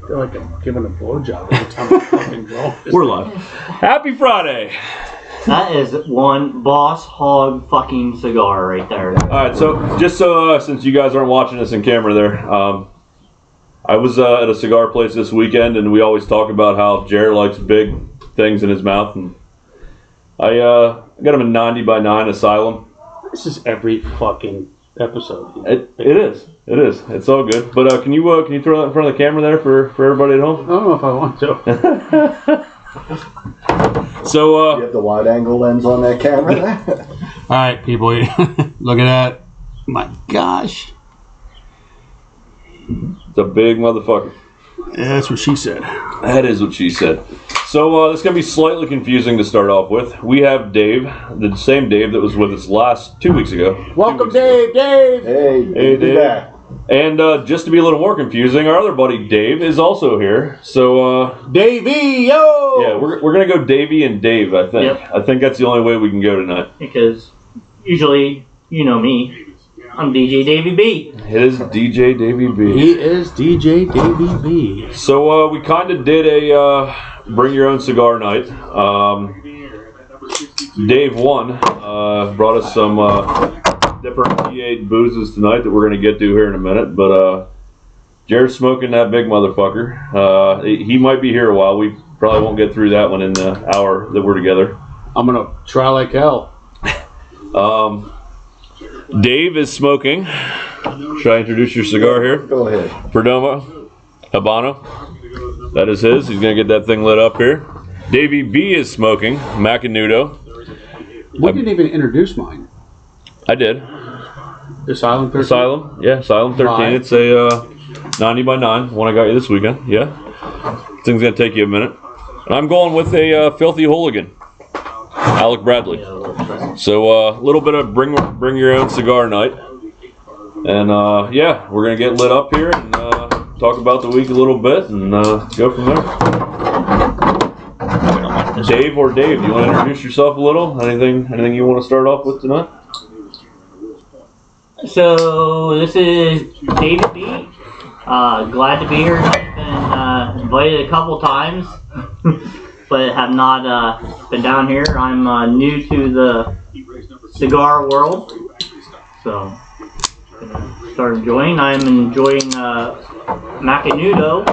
feel like I'm giving a blowjob every time I fucking go. We're live. Happy Friday. That is one boss hog fucking cigar right there. Alright, so just since you guys aren't watching this in camera there, I was at a cigar place this weekend, and we always talk about how Jared likes big things in his mouth, and I got him a 90 by 9 Asylum. This is every fucking episode. It is. It's all good. But can you throw that in front of the camera there for everybody at home? I don't know if I want to. So you have the wide angle lens on that camera there? All right, people, look at that. My gosh. It's a big motherfucker. Yeah, that's what she said. That is what she said. So this is going to be slightly confusing to start off with. We have Dave, the same Dave that was with us 2 weeks ago. Welcome, Dave. Dave. Hey, Dave. Back. And just to be a little more confusing, our other buddy Dave is also here. So Davey, yo! Yeah, we're going to go Davey and Dave, I think. Yep. I think that's the only way we can go tonight. Because usually, you know me, I'm DJ Davey B. It is DJ Davey B. He is DJ Davey B. So we kind of did a bring your own cigar night. Dave won. Brought us some different P8 boozes tonight that we're going to get to here in a minute. But Jared's smoking that big motherfucker. He might be here a while. We probably won't get through that one in the hour that we're together. I'm going to try like hell. Dave is smoking. Should I introduce your cigar here? Go ahead. Perdomo, Habano. That is his. He's going to get that thing lit up here. Davey B is smoking Macanudo. We didn't even introduce mine. I did. Asylum 13? Asylum. Yeah, Asylum 13. Right. It's a 90 by 9. One I got you this weekend. Yeah. Thing's going to take you a minute. And I'm going with a Filthy Hooligan. Alec Bradley. So a little bit of bring your own cigar night. And yeah, we're going to get lit up here and talk about the week a little bit and go from there. Dave or Dave, do you want to introduce yourself a little? Anything you want to start off with tonight? So this is Davey B. Glad to be here. I've been invited a couple times, but have not been down here. I'm new to the cigar world, so start enjoying. I'm enjoying Macanudo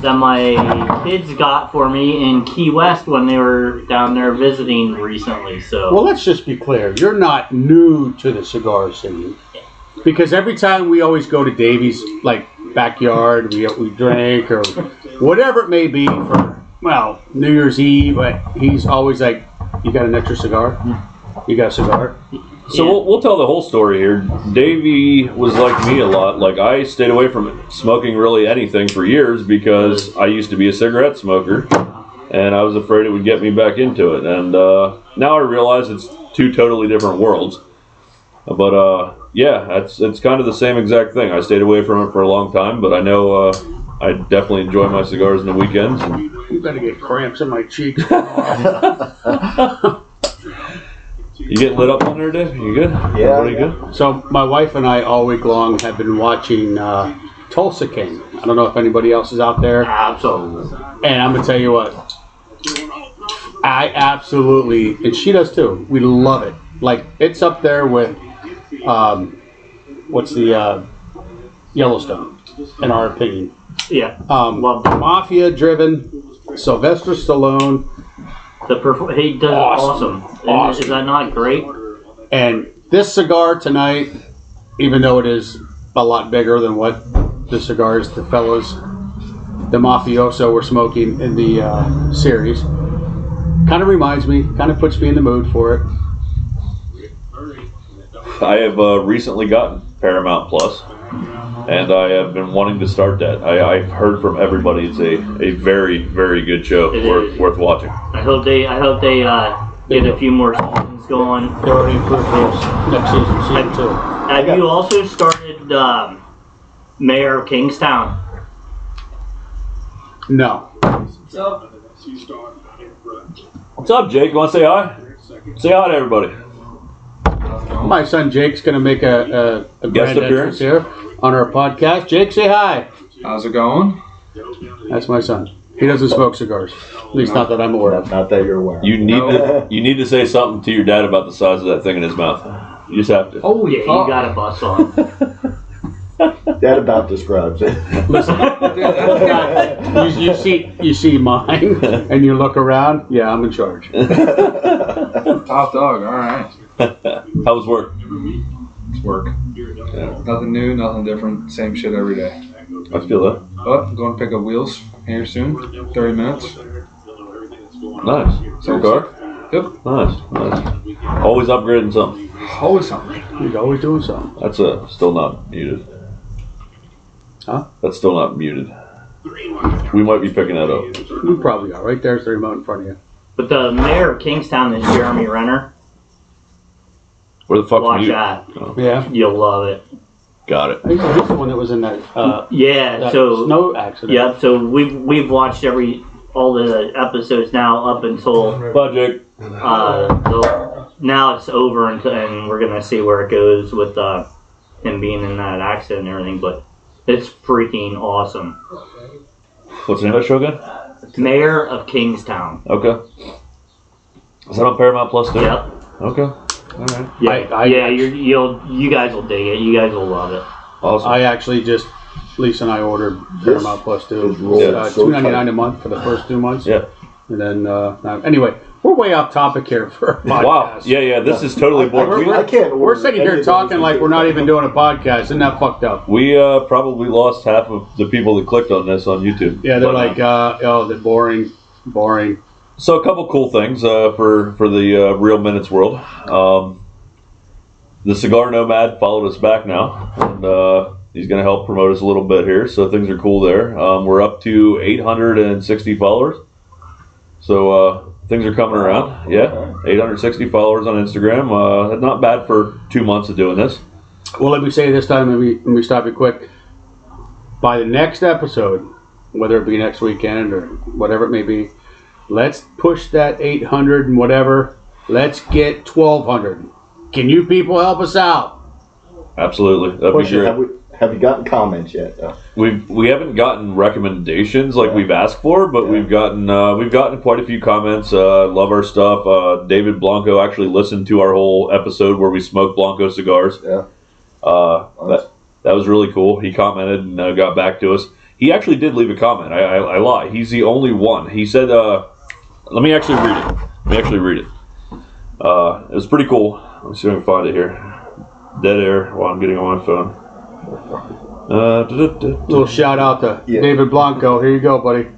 that my kids got for me in Key West when they were down there visiting recently. So well, let's just be clear. You're not new to the cigar scene. Because every time we always go to Davey's like backyard, we drink or whatever it may be for, well, New Year's Eve, but he's always like, you got an extra cigar? You got a cigar? So we'll tell the whole story here. Davey was like me a lot. Like I stayed away from smoking really anything for years because I used to be a cigarette smoker, and I was afraid it would get me back into it. And now I realize it's two totally different worlds. But yeah, it's kind of the same exact thing. I stayed away from it for a long time, but I know I definitely enjoy my cigars on the weekends. And You better get cramps in my cheeks. you getting lit up on there, Dave? You good? Yeah. Everybody good? So my wife and I all week long have been watching Tulsa King. I don't know if anybody else is out there. absolutely. And I'm going to tell you what. I absolutely, and she does too, we love it. Like, it's up there with, what's the, Yellowstone, in our opinion. Yeah, love it. Mafia-driven, Sylvester Stallone. He does awesome. Awesome. Is that not great? And this cigar tonight, even though it is a lot bigger than what the cigars the fellows, the mafioso, were smoking in the series, kind of reminds me, kind of puts me in the mood for it. I have recently gotten Paramount Plus, and I have been wanting to start that. I've heard from everybody it's a very, very good show, worth watching. I hope they get a few more seasons going. They already approved those next season 2. Have you also started Mayor of Kingstown? No. What's up, Jake? You want to say hi? Say hi to everybody. My son Jake's going to make a Guest grand appearance entrance here on our podcast. Jake, say hi. How's it going? That's my son. He doesn't smoke cigars. At least not that I'm aware of. Not that you're aware. You need to say something to your dad about the size of that thing in his mouth. You just have to. Oh yeah, you got a bus on. That about describes it. You see mine, and you look around. Yeah, I'm in charge. Top dog, alright. How was work? It's work. Yeah. Nothing new, nothing different, same shit every day. I feel that. But I'm going to pick up wheels here soon, 30 minutes. Nice. Cigar? Yep. Nice. Always upgrading something. Always something. He's always doing something. That's still not muted. Huh? That's still not muted. We might be picking that up. We probably are. Right there's the remote in front of you. But the mayor of Kingstown is Jeremy Renner. Where the fuck's Watch mute? that. Oh, Yeah. You'll love it. got it. He's the one that was in that, Yeah, so snow accident. yeah, so we've watched all the episodes now up until Budget. now it's over and we're gonna see where it goes with him being in that accident and everything. But it's freaking awesome. What's the name of that show again? Mayor of Kingstown. Okay. Is that on Paramount Plus too? Yep. Okay. All right. Yeah, you guys will dig it. You guys will love it. Awesome. I actually Lisa and I ordered Paramount Plus too. Yeah. $2.99 a month for the first 2 months. Yeah. And then, anyway, we're way off topic here for a podcast. Wow. Yeah. This is totally boring. I can't. We're sitting here talking like we're not even doing a podcast. Isn't that fucked up? We probably lost half of the people that clicked on this on YouTube. Yeah, they're like, they're boring. So a couple cool things for the Real Minutes world. The Cigar Nomad followed us back now, and he's going to help promote us a little bit here. So things are cool there. We're up to 860 followers. So things are coming around. Yeah, 860 followers on Instagram. Not bad for 2 months of doing this. Well, let me say this time, let me stop you quick. By the next episode, whether it be next weekend or whatever it may be, let's push that 800 and whatever. Let's get 1,200. Can you people help us out? Absolutely, that'd be great. Have you gotten comments yet? We haven't gotten recommendations like we've asked for, but we've gotten quite a few comments. Love our stuff. David Blanco actually listened to our whole episode where we smoked Blanco cigars. Yeah. That was really cool. He commented and got back to us. He actually did leave a comment. I lie. He's the only one. He said, let me actually read it. It was pretty cool. Let me see if I can find it here. Dead air while I'm getting on my phone. Little shout out to David Blanco. Here you go, buddy.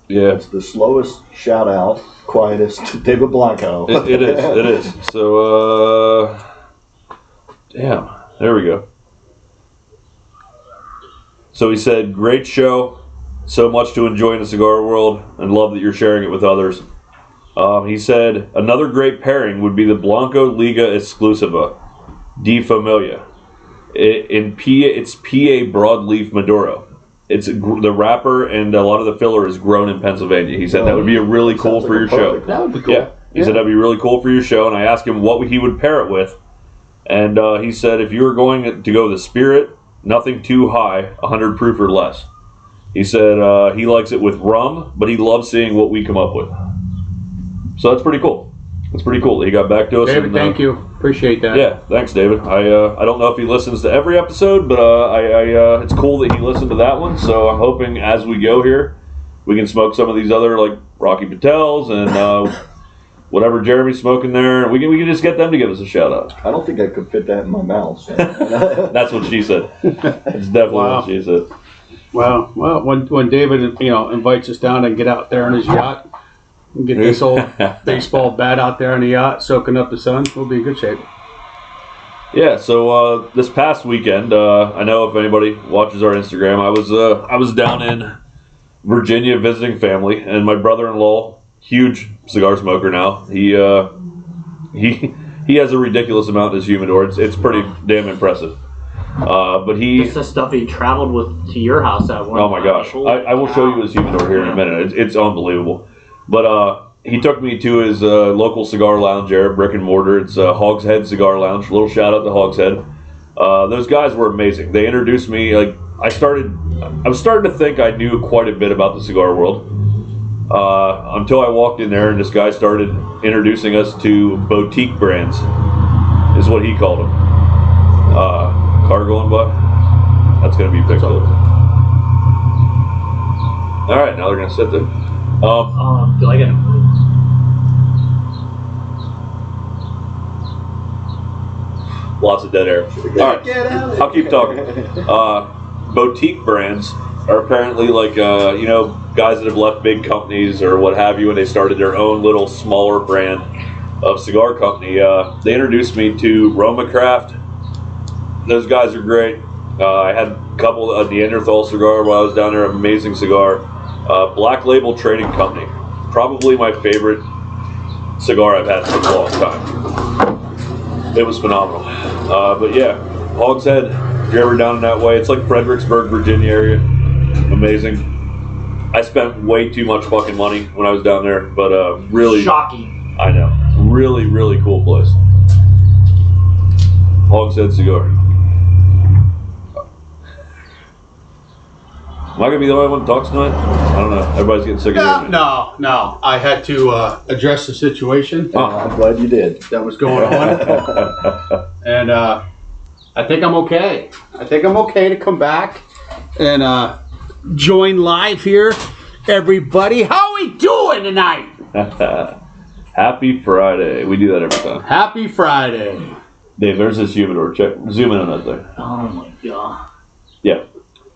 Yeah. It's the slowest shout out, quietest David Blanco. It is. So, damn. There we go. So he said, great show. So much to enjoy in the cigar world and love that you're sharing it with others. He said, another great pairing would be the Blanco Liga Exclusiva, De Familia. It's PA Broadleaf Maduro. It's the wrapper and a lot of the filler is grown in Pennsylvania. He said that would be a really cool for your show. That would be cool. Yeah. He said that'd be really cool for your show, and I asked him what he would pair it with. And he said if you were going to go the Spirit, nothing too high, 100 proof or less. He said he likes it with rum, but he loves seeing what we come up with. So that's pretty cool. That's pretty cool. He got back to us. David, thank you. Appreciate that. Yeah, thanks, David. I don't know if he listens to every episode, but it's cool that he listened to that one. So I'm hoping as we go here, we can smoke some of these other like Rocky Patel's and whatever Jeremy's smoking there. We can just get them to give us a shout out. I don't think I could fit that in my mouth. So. That's what she said. It's definitely what she said. Well, when David invites us down and get out there on his yacht. Get this old baseball bat out there on the yacht, soaking up the sun. We'll be in good shape. Yeah. So this past weekend, I know if anybody watches our Instagram, I was down in Virginia visiting family, and my brother-in-law, huge cigar smoker now. He has a ridiculous amount in his humidor. It's pretty damn impressive. But It's the stuff he traveled with to your house at one. Oh my gosh! I will show you his humidor here in a minute. It's unbelievable. But he took me to his local cigar lounge there, brick and mortar. It's Hog's Head Cigar Lounge. Little shout out to Hog's Head. Those guys were amazing. They introduced me. Like I started I was starting to think I knew quite a bit about the cigar world until I walked in there and this guy started introducing us to boutique brands, is what he called them. Cargo and Buck. That's going to be picked up. All right, now they're going to sit there. Do I get Lots of dead air. All right, I'll keep talking. Boutique brands are apparently like, guys that have left big companies or what have you, and they started their own little smaller brand of cigar company. They introduced me to Romacraft. Those guys are great. I had a couple of Neanderthal cigar while I was down there, amazing cigar. Black Label Trading Company, probably my favorite cigar I've had in a long time. It was phenomenal. But yeah, Hog's Head, if you're ever down in that way, it's like Fredericksburg, Virginia area. Amazing. I spent way too much fucking money when I was down there, but really... Shocking. I know. Really, really cool place. Hog's Head Cigar. Am I going to be the only one that talks tonight? I don't know. Everybody's getting sick of hearing me. No. I had to address the situation I'm glad you did. that was going on. And I think I'm okay. I think I'm okay to come back and join live here. Everybody, how we doing tonight? Happy Friday. We do that every time. Happy Friday. Dave, there's this humidor. Check. Zoom in on that thing. Oh my god. Yeah.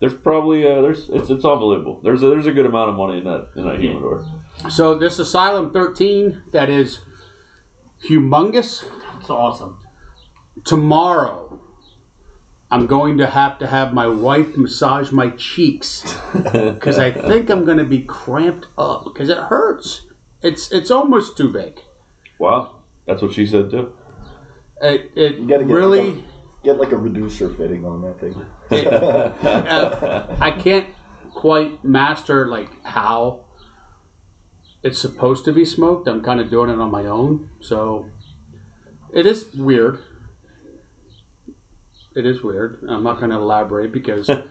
There's probably it's unbelievable. There's a good amount of money in that humidor. So this Asylum 13, that is humongous. It's awesome. Tomorrow, I'm going to have my wife massage my cheeks because I think I'm going to be cramped up because it hurts. It's almost too big. Wow, that's what she said too. You gotta really get like a reducer fitting on that thing. I can't quite master like how it's supposed to be smoked. I'm kind of doing it on my own, so it is weird. It is weird. I'm not going to elaborate because I'm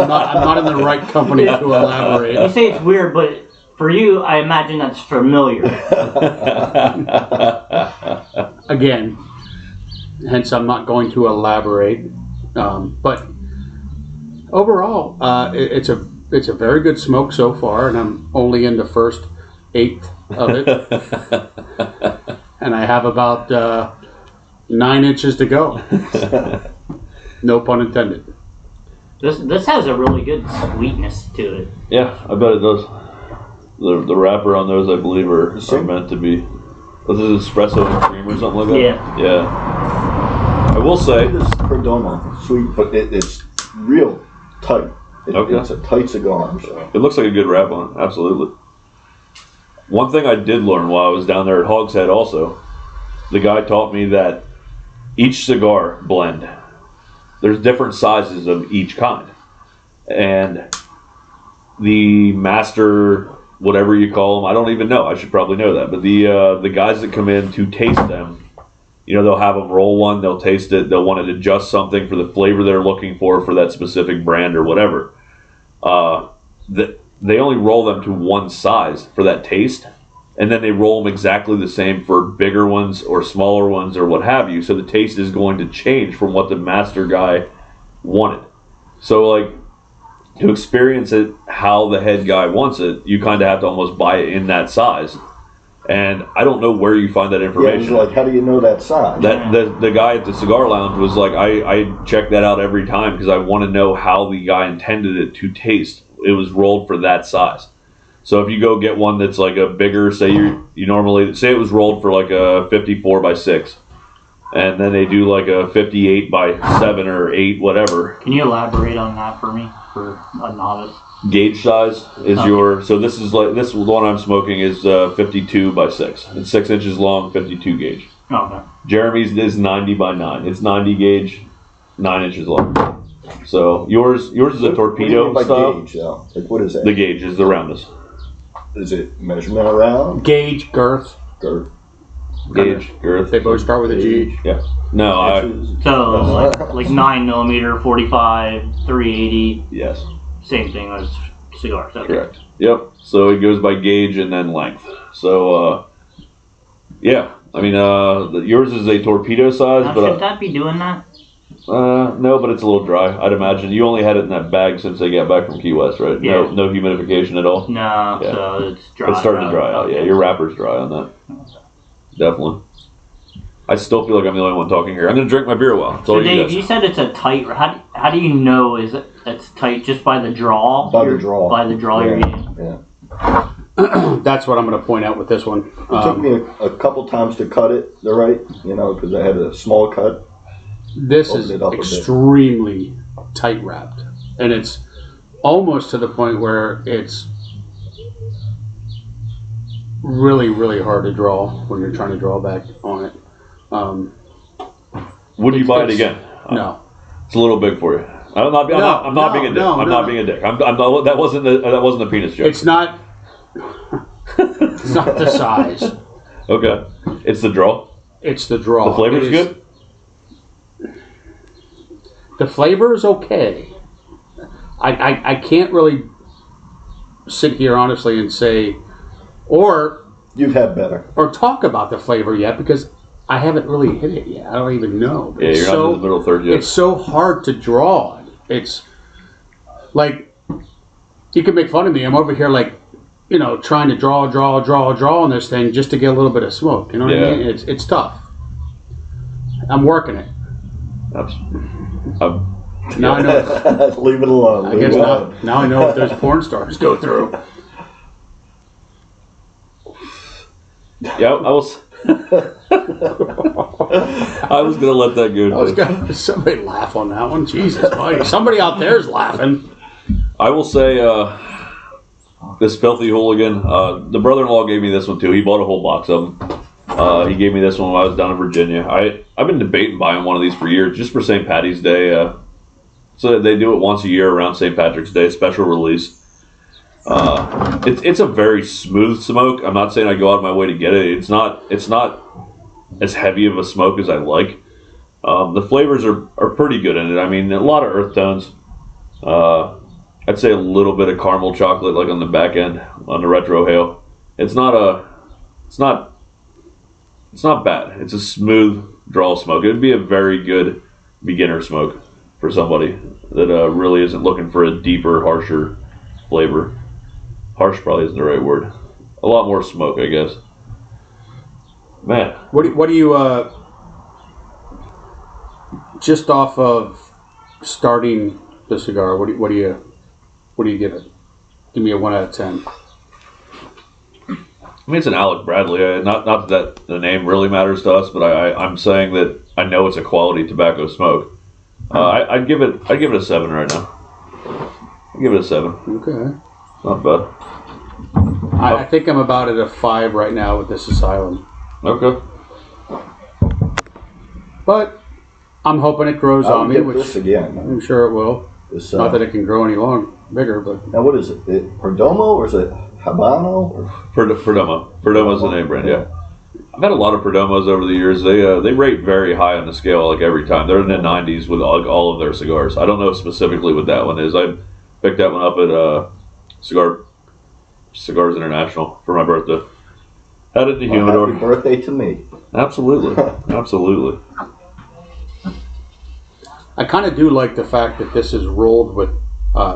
not in the right company to elaborate. You say it's weird, but for you, I imagine that's familiar. Again, hence I'm not going to elaborate. But overall, it's a very good smoke so far, and I'm only in the first 1/8 of it, and I have about 9 inches to go. No pun intended. This has a really good sweetness to it. Yeah, I bet it does. The wrapper on those, I believe, are meant to be. Was it espresso and cream or something like that? Yeah. I will say This Perdomo, sweet, but it's real tight. Okay. It's a tight cigar. So. it looks like a good wrap on it. Absolutely. One thing I did learn while I was down there at Hog's Head also, the guy taught me that each cigar blend, there's different sizes of each kind. And the master, whatever you call them, I don't even know. I should probably know that. But the guys that come in to taste them, they'll have them roll one, they'll taste it, they'll want to adjust something for the flavor they're looking for that specific brand or whatever. They only roll them to one size for that taste, and then they roll them exactly the same for bigger ones or smaller ones or what have you. So the taste is going to change from what the master guy wanted. So like, to experience it how the head guy wants it, you kind of have to almost buy it in that size. And I don't know where you find that information. Yeah, like, how do you know that size? That the guy at the cigar lounge was like, I check that out every time because I want to know how the guy intended it to taste. It was rolled for that size. So if you go get one that's like a bigger, say you normally say it was rolled for like a 54x6, and then they do like a 58x7 or 8, whatever. Can you elaborate on that for me, for a novice? Gauge size is so this one I'm smoking is 52x6. It's 6 inches long, 52 gauge. Okay. Jeremy's is 90x9. It's 90 gauge, 9 inches long. So yours is a torpedo by style. Gauge, though? Like, what is that? The gauge is the roundness. Is it measurement around? Gauge, girth. Or Gauge, girth. They both start with a G. Yeah. No, So like 9mm, 45, 380. Yes. Same thing as cigars. Okay. Correct. Yep. So it goes by gauge and then length. So yeah. I mean, yours is a torpedo size, Now, but should that be doing that? no, but it's a little dry. I'd imagine you only had it in that bag since they got back from Key West, right? Yeah. No humidification at all. No, Yeah. so it's dry. It's starting to dry out. Yeah, your wrapper's dry on that. Definitely. I still feel like I'm the only one talking here. I'm gonna drink my beer while. That's all So you Dave, guys. you said it's a tight. How do you know it's tight just by the draw? By the draw. By the draw you're eating. Yeah. That's what I'm going to point out with this one. It took me a couple times to cut it the right, because I had a small cut. This Open is it up a bit. extremely tight wrapped, and it's almost to the point where it's really, really hard to draw when you're trying to draw back on it. Would you buy it again? No. It's a little big for you. I'm not being a dick. I'm not being a dick. That wasn't a penis joke. It's not. It's not the size. Okay. It's the draw. It's the draw. The flavor's good. The flavor is okay. I can't really sit here honestly and say, or You've had better. or talk about the flavor yet because I haven't really hit it yet. I don't even know. Yeah, you're not in the middle third yet. It's so hard to draw. It's like you can make fun of me. I'm over here like, trying to draw on this thing just to get a little bit of smoke. You know what I mean? It's tough. I'm working it. Now I know. Leave it alone. I guess now I know what those porn stars go through. Yeah, I was gonna let that go. I was gonna somebody laugh on that one. Jesus, buddy. Somebody out there is laughing. I will say, this Filthy Hooligan, the brother-in-law gave me this one too. He bought a whole box of them. He gave me this one when I was down in Virginia. I've been debating buying one of these for years, just for St. Patty's Day. So they do it once a year around St. Patrick's Day, special release. It's a very smooth smoke. I'm not saying I go out of my way to get it. It's not as heavy of a smoke as I like. The flavors are pretty good in it. I mean, a lot of earth tones. I'd say a little bit of caramel chocolate, like on the back end on the retro hail. It's not bad. It's a smooth draw smoke. It'd be a very good beginner smoke for somebody that really isn't looking for a deeper, harsher flavor. Harsh probably isn't the right word. A lot more smoke, I guess. Man. What do you just off of starting the cigar? What do you give it? Give me a 1 out of 10. I mean, it's an Alec Bradley. Not that the name really matters to us, but I'm saying that I know it's a quality tobacco smoke. I'd give it a 7 right now. I'd give it a 7. Okay. Not bad. I think I'm about at a 5 right now with this Asylum. Okay. But I'm hoping it grows I'll on me, get which this again. I'm sure it will. This, Not that it can grow any bigger, but now what is it? Perdomo or is it Habano? Or? Perdomo. Perdomo's the name brand, yeah. I've had a lot of Perdomos over the years. They rate very high on the scale, like every time. They're in the 90s with all of their cigars. I don't know specifically what that one is. I picked that one up at Cigars International for my birthday. Had it in the humidor. Happy birthday to me. Absolutely. Absolutely. I kind of do like the fact that this is rolled with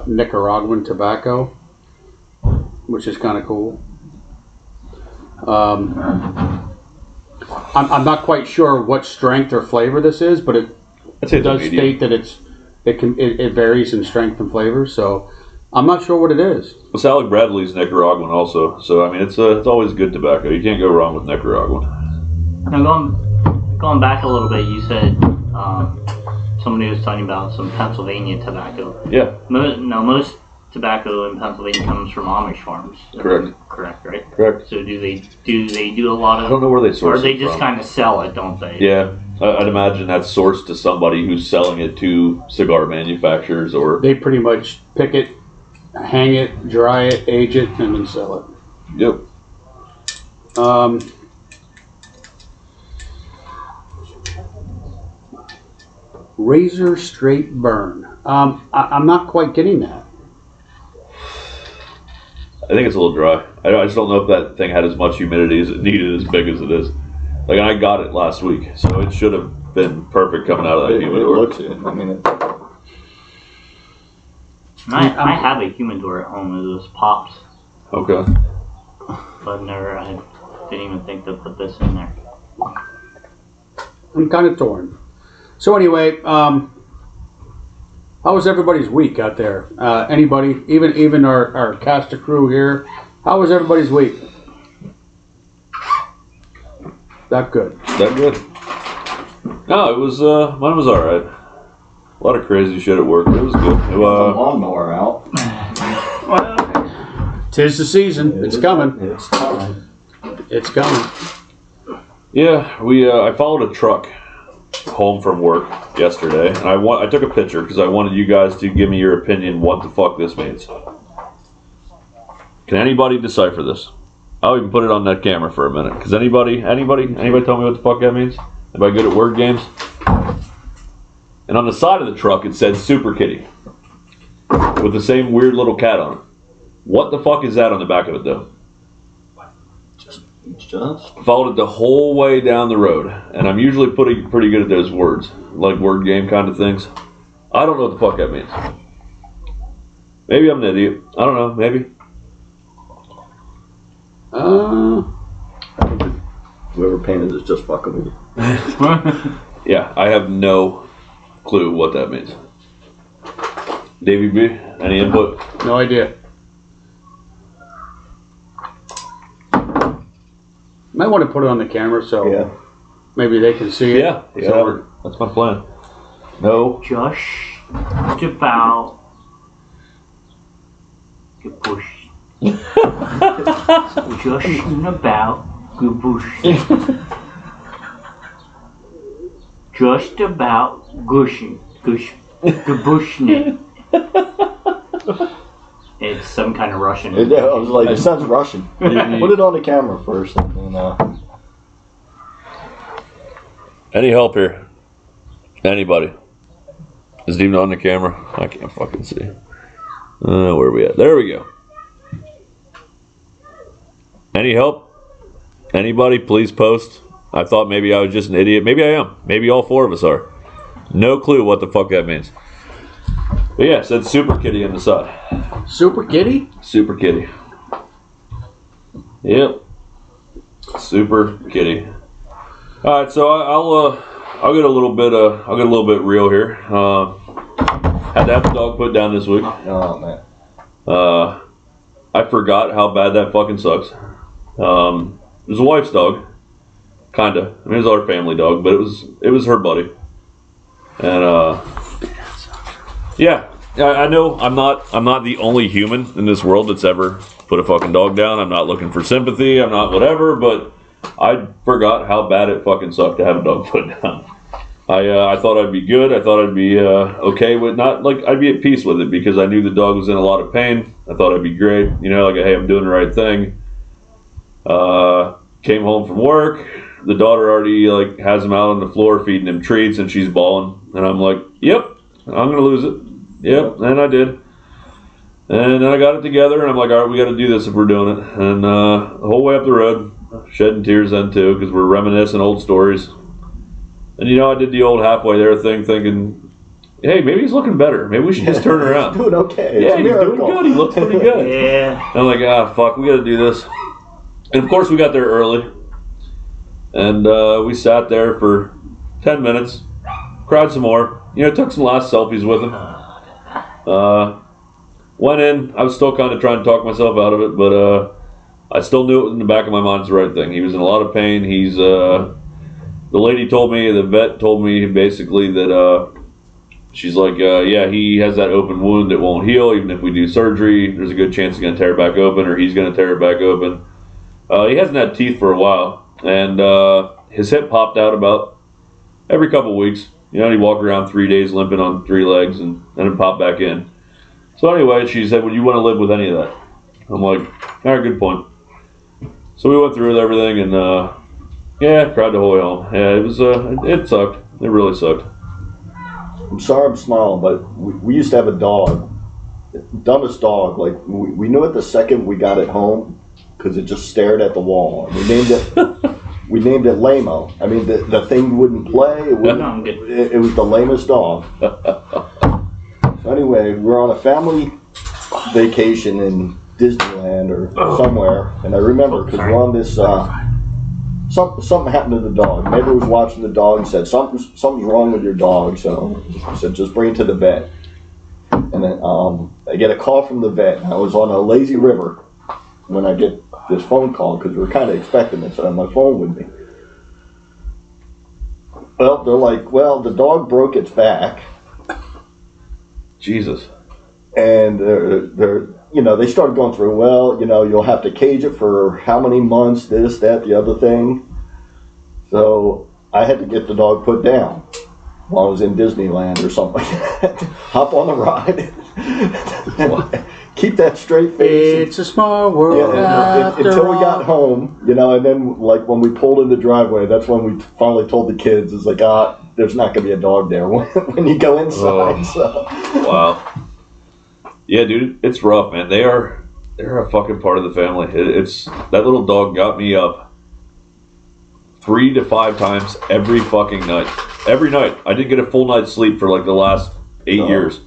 Nicaraguan tobacco, which is kind of cool. I'm not quite sure what strength or flavor this is, but it does state that it varies in strength and flavor. So I'm not sure what it is. It's Alec Bradley's Nicaraguan also, so I mean it's always good tobacco. You can't go wrong with Nicaraguan. Now going back a little bit, you said somebody was talking about some Pennsylvania tobacco. Yeah. Most tobacco in Pennsylvania comes from Amish farms. Correct. Correct, right? Correct. So do they do a lot of? I don't know where they source it or they just from. kind of sell it, don't they? Yeah, I'd imagine that's sourced to somebody who's selling it to cigar manufacturers or. They pretty much pick it, hang it, dry it, age it, and then sell it. Yep. razor straight burn. I'm not quite getting that. I think it's a little dry. I just don't know if that thing had as much humidity as it needed, as big as it is. Like, I got it last week, so it should have been perfect coming out of that It humidor. looks it. I mean, I have a humidor at home. It just pops. Okay. But I didn't even think to put this in there. I'm kind of torn. So anyway, how was everybody's week out there? Anybody, even our cast of crew here, how was everybody's week? That good. That good? No, it was, mine was alright. A lot of crazy shit at work, but it was good. the lawnmower out. Tis the season. It's coming. It's time. It's coming. Yeah, I followed a truck home from work yesterday, and I took a picture because I wanted you guys to give me your opinion what the fuck this means. Can anybody decipher this? I'll even put it on that camera for a minute. Because anybody tell me what the fuck that means? Anybody good at word games? And on the side of the truck it said Super Kitty with the same weird little cat on it. What the fuck is that on the back of it though? Just Followed it the whole way down the road, and I'm usually pretty good at those words, like word game kind of things. I don't know what the fuck that means. Maybe I'm an idiot. I don't know. Maybe. whoever painted it's just fucking with you. Yeah, I have no clue what that means. Davey B, any input? No idea. Might want to put it on the camera so Yeah. maybe they can see it. Yeah, So that's my plan. No. Just about to push. Just about to push. Just about gushing. Gabushnik. It's some kind of Russian. I was like, it sounds Russian. Put it on the camera first. And, Any help here? Anybody? Is it even on the camera? I can't fucking see. Where are we at? There we go. Any help? Anybody, please post. I thought maybe I was just an idiot. Maybe I am. Maybe all four of us are. No clue what the fuck that means. But yeah, it said Super Kitty on the side. Super Kitty? Super Kitty. Yep. Super Kitty. All right, so I'll get a little bit real here. Had to have the dog put down this week. oh man. I forgot how bad that fucking sucks. It was a wife's dog, kinda. I mean, it was our family dog, but it was her buddy. And yeah, I know I'm not the only human in this world that's ever put a fucking dog down. I'm not looking for sympathy. I'm not whatever, but I forgot how bad it fucking sucked to have a dog put down. I thought I'd be good. I thought I'd be okay with I'd be at peace with it because I knew the dog was in a lot of pain. I thought I'd be great. You know, like, hey, I'm doing the right thing. Came home from work. The daughter already has him out on the floor feeding him treats and she's bawling. And I'm like, yep, I'm going to lose it. Yep, and I did. And then I got it together and I'm like, all right, we got to do this if we're doing it. And the whole way up the road, shedding tears then too because we're reminiscing old stories. And you know, I did the old halfway there thing thinking, hey, maybe he's looking better. Maybe we should just turn around. He's doing okay. Yeah, he's doing good. He looks pretty good. Yeah. And I'm like, fuck, we got to do this. And of course we got there early. And we sat there for 10 minutes, cried some more. You know, took some last selfies with him. Went in. I was still kind of trying to talk myself out of it, but I still knew it in the back of my mind was the right thing. He was in a lot of pain. He's the lady told me, the vet told me basically that she's like, yeah, he has that open wound that won't heal. Even if we do surgery, there's a good chance he's going to tear it back open or he's going to tear it back open. He hasn't had teeth for a while, and his hip popped out about every couple weeks. You know, he'd walk around 3 days limping on 3 legs and then it'd pop back in. So anyway, she said, would you want to live with any of that? I'm like, all right, good point. So we went through with everything and yeah, cried the whole way home. Yeah, it was, it sucked. It really sucked. I'm sorry I'm smiling, but we used to have a dog, dumbest dog. Like we knew it the second we got it home because it just stared at the wall. We named it Lamo. I mean, the thing wouldn't play. It was the lamest dog. So anyway, we're on a family vacation in Disneyland or somewhere, and I remember because we're on this. Something happened to the dog. Neighbor was watching the dog and said, something's wrong with your dog. So I said, just bring it to the vet. And then I get a call from the vet. I was on a lazy river when I get this phone call because we were kind of expecting this. I had my phone with me. Well, they're like, well, the dog broke its back. Jesus. And they're they started going through, well, you'll have to cage it for how many months, this, that, the other thing. So I had to get the dog put down while I was in Disneyland or something like that. Hop on the ride. Keep that straight face. It's a small world. Until we got home, and then like when we pulled in the driveway, that's when we finally told the kids, it's like, there's not going to be a dog there when you go inside. So. Wow. Yeah, dude, it's rough, man. They're a fucking part of the family. It's that little dog got me up 3 to 5 times every fucking night. Every night. I didn't get a full night's sleep for like the last 8 years.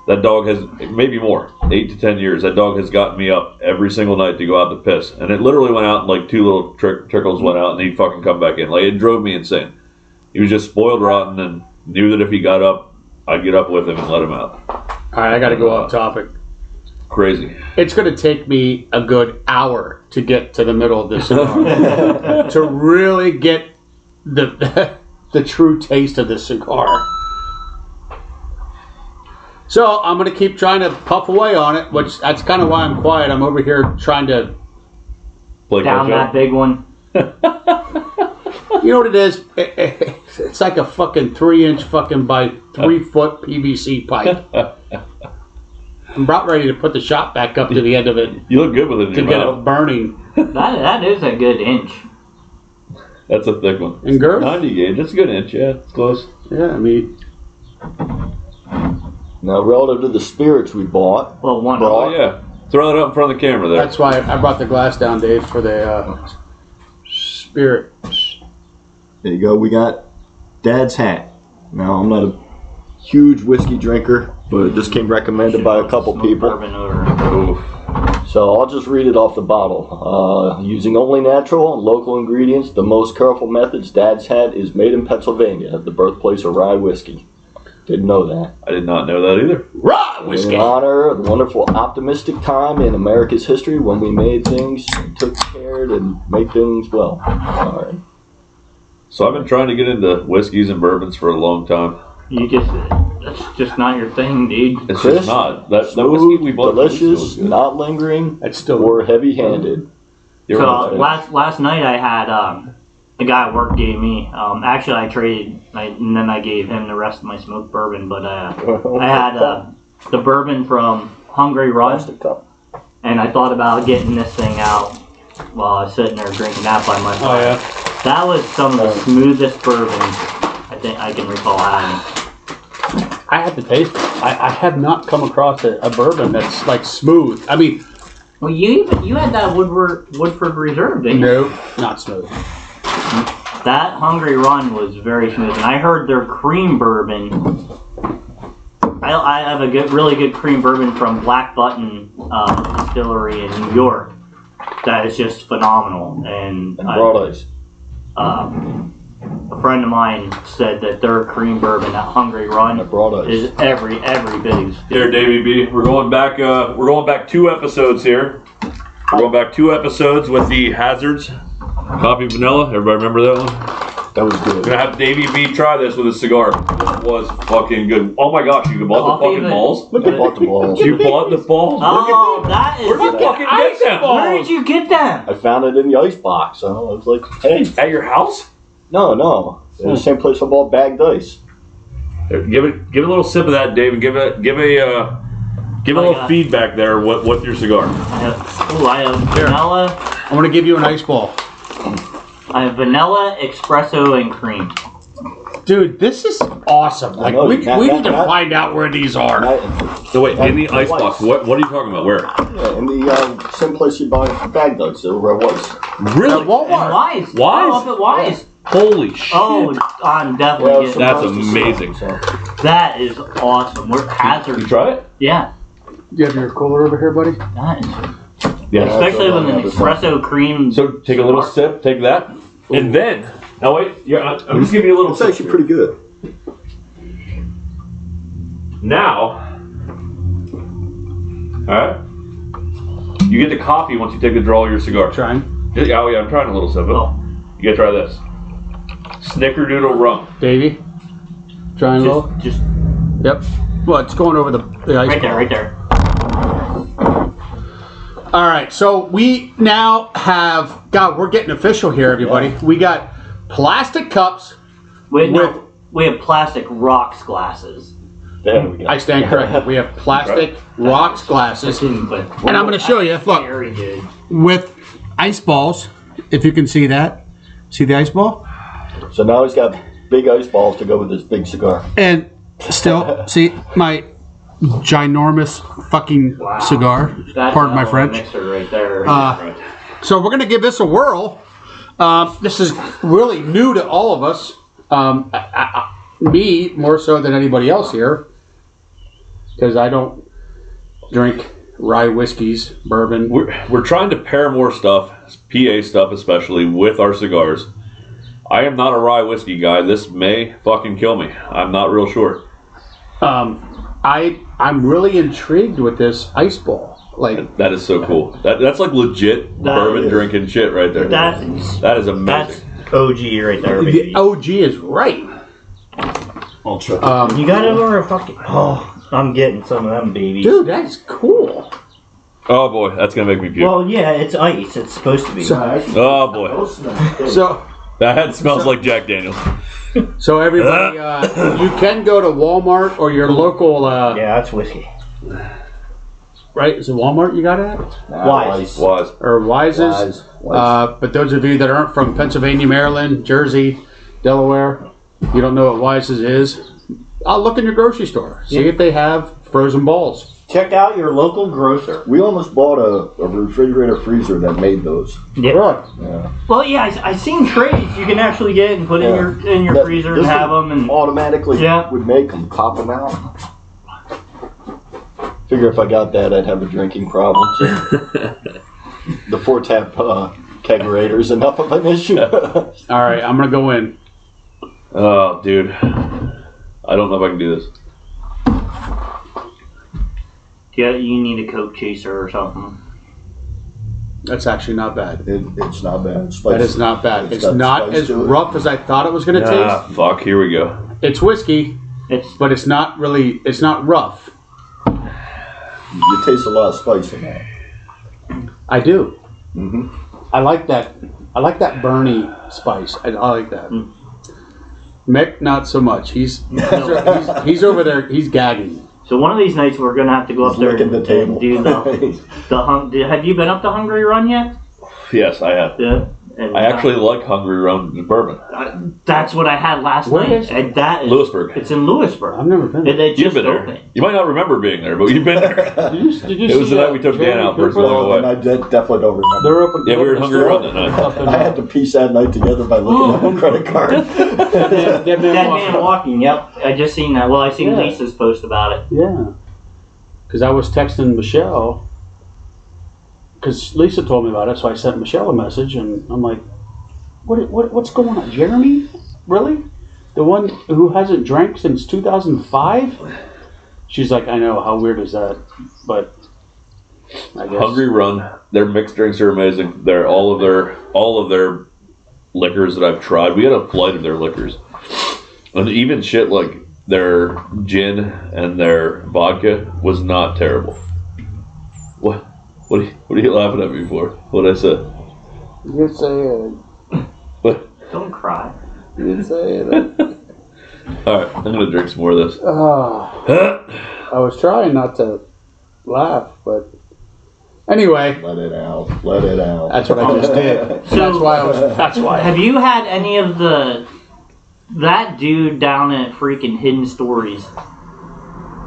That dog has, maybe more, 8 to 10 years. That dog has gotten me up every single night to go out to piss. And it literally went out and like 2 little trickles went out and he'd fucking come back in. Like, it drove me insane. He was just spoiled rotten and knew that if he got up, I'd get up with him and let him out. All right, I got to go off topic. Crazy. It's going to take me a good hour to get to the middle of this cigar to really get the true taste of this cigar. So I'm going to keep trying to puff away on it, which that's kind of why I'm quiet. I'm over here trying to down that big one. You know what it is? It's like a fucking 3-inch fucking by 3-foot PVC pipe. I'm about ready to put the shot back up to the end of it. You look good with it in to your get mouth. it burning. That is a good inch. That's a thick one. And girth? 90 gauge. That's a good inch. Yeah, it's close. Yeah, I mean. Now, relative to the spirits we bought. Well, one. Oh yeah. Throw it up in front of the camera there. That's why I brought the glass down, Dave, for the spirit. There you go. We got Dad's Hat. Now, I'm not a huge whiskey drinker, but this came recommended by a couple people. So I'll just read it off the bottle. Using only natural and local ingredients, the most careful methods, Dad's Hat is made in Pennsylvania, the birthplace of rye whiskey. Didn't know that. I did not know that either. Rye whiskey! In honor of the wonderful optimistic time in America's history when we made things, took care to make things well. All right. So I've been trying to get into whiskeys and bourbons for a long time. That's just not your thing, dude. It's Crisp, just not. The smooth, whiskey we bought delicious, not lingering, That's still or heavy-handed. So last night I had a guy at work gave me. Actually, I traded, and then I gave him the rest of my smoked bourbon. But I had the bourbon from Hungry Run, Plastic cup. and I thought about getting this thing out while I was sitting there drinking that by my fire. Oh, yeah. That was some of the smoothest bourbon I think I can recall having. I had to taste it. I have not come across a bourbon that's like smooth. I mean, Well, you had that Woodford Reserve, didn't you? no, not smooth. That Hungry Run was very smooth, and I heard their cream bourbon. I have a really good cream bourbon from Black Button Distillery in New York. That is just phenomenal, and Broad Ice. a friend of mine said that their cream bourbon at Hungry Run is every bit as good. Here, Davey B. We're going back 2 episodes here. We're going back 2 episodes with the Hazards Coffee Vanilla. Everybody remember that one? That was good. We're gonna have Davey B try this with a cigar. It was fucking good. Oh my gosh, you bought the fucking balls? Look at the balls. You bought the balls? Oh, that is. Where'd you fucking get them? Where did you get them? I found it in the ice box. I was like, hey. At your house? No. It's the same place I bought bagged ice. Here, give a little sip of that, Dave, and give a little feedback there with your cigar. I have vanilla. I'm going to give you an ice ball. I have vanilla, espresso, and cream. Dude, this is awesome. Like, know, we that- need to that- find out where these are. So wait, in the icebox, what are you talking about? Where? Yeah, in the same place you buy bag nuts over at Weiss. Really? At Walmart. And Wise. Wise? Oh, up at Wise. Holy shit. Oh, I'm definitely Yeah, getting That's supposed to see amazing. it, so. that. Is awesome. We're hazard. You try it? Yeah. You have your cooler over here, buddy? That is, Yeah. especially that's with an what I have. espresso cream. So take a little sip, take that, and then. Now wait, I'm just giving you a little It's actually pretty good. Now, alright, you get the coffee once you take the draw of your cigar. Trying. Oh yeah, I'm trying a little sip. Oh. You gotta try this. Snickerdoodle rum. Davey? Trying a little? Just Yep. Well, it's going over the ice right there, ball. right there. All right, so we now have, God, we're getting official here, everybody. We got plastic cups. Wait, With- no, we have plastic rocks glasses. There we go. I stand corrected. We have plastic rocks glasses. And I'm going to show you, look, Very good. with ice balls, if you can see that. See the ice ball? So now he's got big ice balls to go with his big cigar. And still, see my ginormous fucking cigar. That's Pardon my a French. mixer right there. So we're going to give this a whirl. This is really new to all of us. Me more so than anybody else here, because I don't drink rye whiskeys, bourbon. We're trying to pair more stuff, PA stuff especially, with our cigars. I am not a rye whiskey guy. This may fucking kill me. I'm not real sure. I'm really intrigued with this ice ball. Like, That is so cool. That's like legit bourbon is. drinking shit right there. That That is that's amazing. OG right there, the baby. OG is right. Ultra. You got it over a fucking. Oh, I'm getting some of them, baby. Dude, that is cool. Oh boy, that's gonna make me puke. Well, yeah, it's ice. It's supposed to be. Oh boy, So, that smells like Jack Daniels. so everybody, you can go to Walmart or your local, Yeah, that's whiskey. right? Is it Walmart you got it at? Wise. Was Or Wise's? But those of you that aren't from Pennsylvania, Maryland, Jersey, Delaware, you don't know what Wise's is, I'll look in your grocery store. See if they have frozen balls. Check out your local grocer. We almost bought a refrigerator freezer that made those. Yeah. Right. Yeah. Well, yeah, I seen trays you can actually get and put in your That- freezer this and have them and. Automatically Yeah. would make them, pop them out. Figure if I got that, I'd have a drinking problem. The 4-tap kegerator's enough of an issue. All right, I'm going to go in. oh dude, I don't know if I can do this. Yeah, you need a Coke chaser or something. That's actually not bad. It's not bad. It's That is spicy. not bad. It's got not spice as to it. rough as I thought it was going to Ah, taste. fuck. Here we go. It's whiskey, It's but it's not really, it's not rough. You taste a lot of spice in that. I do. Mm-hmm. I like that Bernie spice. I like that. Mick, not so much. He's over there. He's gagging. so one of these nights we're gonna have to go up there Licking and the table. do the have you been up to Hungry Run yet? Yes, I have. Yeah. And, I actually like Hungry Run bourbon. that's what I had last Where night. is it? And that is Lewisburg. It's in Lewisburg. I've never been. They You've just been there. opened. You might not remember being there, but you've been there. Did you It was see the night we took Dan Jeremy out first Cooper? along the And way. I definitely don't remember. They're open. Yeah, we were at Hungry Run that night. I had to piece that night together by looking at my credit card. Dead Dead Man Walking. Yep, I just seen that. Well, I seen Yeah. Lisa's post about it. Yeah. Because I was texting Michelle. Because Lisa told me about it, so I sent Michelle a message, and I'm like, "What's going on, Jeremy? Really? The one who hasn't drank since 2005?" She's like, "I know. How weird is that?" But I guess. Hungry Run. Their mixed drinks are amazing. They're all of their liquors that I've tried. We had a flight of their liquors, and even shit like their gin and their vodka was not terrible. What? What are you laughing at me for? What did I say? You say it. What? Don't cry. You say it. All right, I'm gonna drink some more of this. I was trying not to laugh, but anyway, Let it out. Let it out. that's what I just did. So- That's why. Have you had any of the that dude down at freaking Hidden Stories,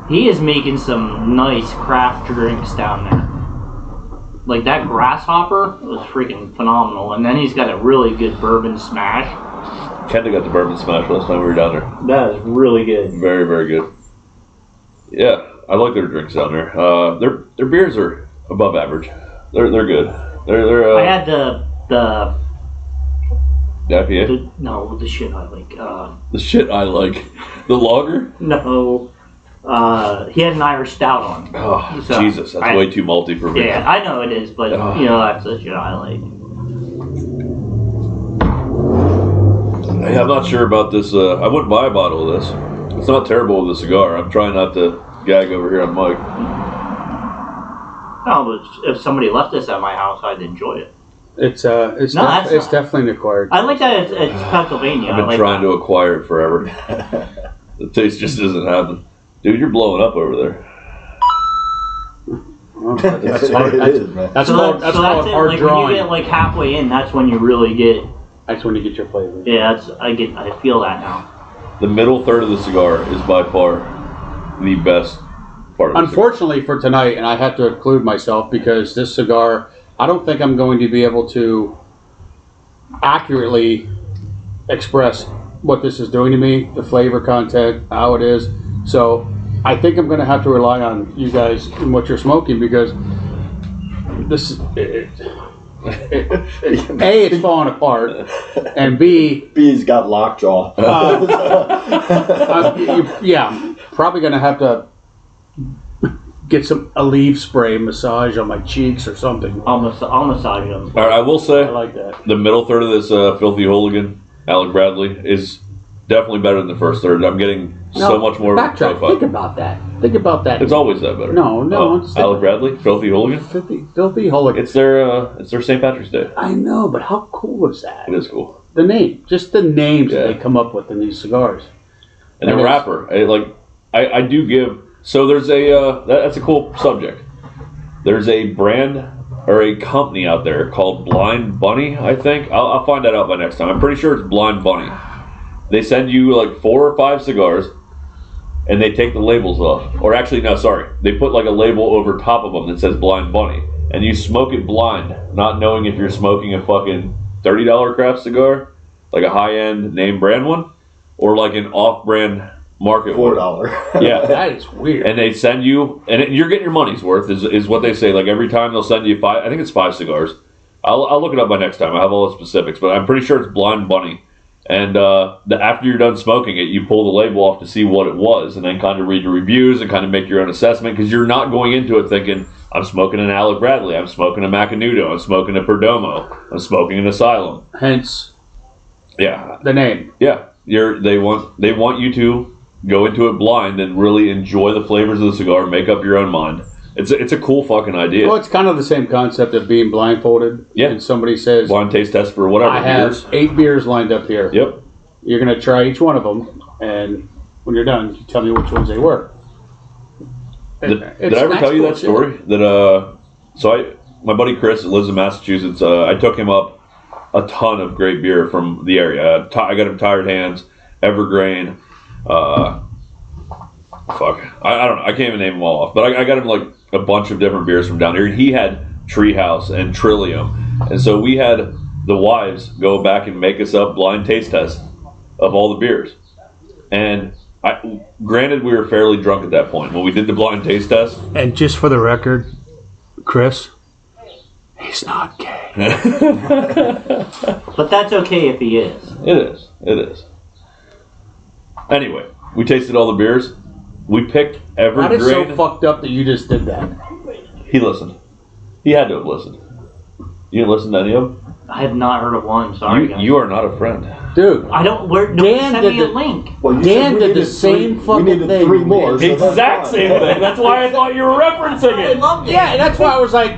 he is making some nice craft drinks down there. Like that grasshopper was freaking phenomenal, and then he's got a really good bourbon smash. Kenda got the bourbon smash last time we were down there. That is really good. Very, very good. Yeah, I like their drinks down there. Their beers are above average. They're good. They're I had the IPA. the shit I like. The shit I like. The lager. No. He had an Irish stout on. Oh, So, Jesus, that's way too malty for me. Yeah, I know it is, but that's the shit I like. Hey, I'm not sure about this. I wouldn't buy a bottle of this. It's not terrible with a cigar. I'm trying not to gag over here on Mike. No, but if somebody left this at my house, I'd enjoy it. It's that's not- definitely an acquired. I like that it's Pennsylvania. I've been I like trying that. to acquire it forever. The taste just doesn't happen. Dude, you're blowing up over there. Well, It is, man. That's So called that's it. hard Like when you drawing. get like halfway in, that's when you really get. That's when you get your flavor. Yeah, I feel that now. The middle third of the cigar is by far the best part of the cigar. Unfortunately for tonight, and I have to include myself because this cigar, I don't think I'm going to be able to accurately express what this is doing to me, the flavor content, how it is. So I think I'm going to have to rely on you guys and what you're smoking because this is A, it's falling apart, and B, B's got lockjaw. yeah, I'm probably going to have to get a leaf spray massage on my cheeks or something. I'll massage them. All right, I will say I like that. the middle third of this Filthy Hooligan, Alec Bradley, is definitely better than the first third. I'm getting so much more of a backtrack. profile. Think about that. Think about that. It's always that better. No, it's Alec Bradley, Filthy Hooligan. Filthy Hooligan. It's their St. Patrick's Day. I know, but how cool is that? It is cool. The name, just the names that Yeah. they come up with in these cigars. And the wrapper, I do give. So there's that's a cool subject. There's a brand or a company out there called Blind Bunny, I think. I'll find that out by next time. I'm pretty sure it's Blind Bunny. They send you like 4 or 5 cigars, and they take the labels off. Or actually, no, sorry. They put like a label over top of them that says Blind Bunny. And you smoke it blind, not knowing if you're smoking a fucking $30 craft cigar, like a high-end name brand one, or like an off-brand market one. $4. Yeah. That is weird. And they send you, and you're getting your money's worth, is what they say. Like every time they'll send you 5, I think it's 5 cigars. I'll look it up by next time. I have all the specifics, but I'm pretty sure it's Blind Bunny. And after you're done smoking it, you pull the label off to see what it was, and then kind of read the reviews and kind of make your own assessment, because you're not going into it thinking, I'm smoking an Alec Bradley, I'm smoking a Macanudo, I'm smoking a Perdomo, I'm smoking an Asylum. Hence Yeah, the name. yeah. They want you to go into it blind and really enjoy the flavors of the cigar, make up your own mind. It's a cool fucking idea. Well, it's kind of the same concept of being blindfolded. Yeah. And somebody says, Blind taste test for whatever. I have beers. 8 beers lined up here. Yep. You're going to try each one of them, and when you're done, you tell me which ones they were. Did I ever tell you that story? That my buddy Chris that lives in Massachusetts, I took him up a ton of great beer from the area. I got him Tired Hands, Evergreen, I don't know. I can't even name them all off. But I got him like a bunch of different beers from down here. And he had Treehouse and Trillium. And so we had the wives go back and make us up blind taste tests of all the beers. And granted, we were fairly drunk at that point when we did the blind taste test. And just for the record, Chris, he's not gay. But that's okay if he is. It is. Anyway, we tasted all the beers. We picked Evergreen. That is so fucked up that you just did that. He listened. He had to have listened. You didn't listen to any of them? I have not heard of one. Sorry, guys. You are not a friend. Dude, I don't. Where? Dan Don't send me did a link. Well, you Dan said we did the needed same fucking we needed thing. 3 more. so that's Exact fine. same thing. That's why I thought you were referencing it. loved it. yeah, that's why I was like,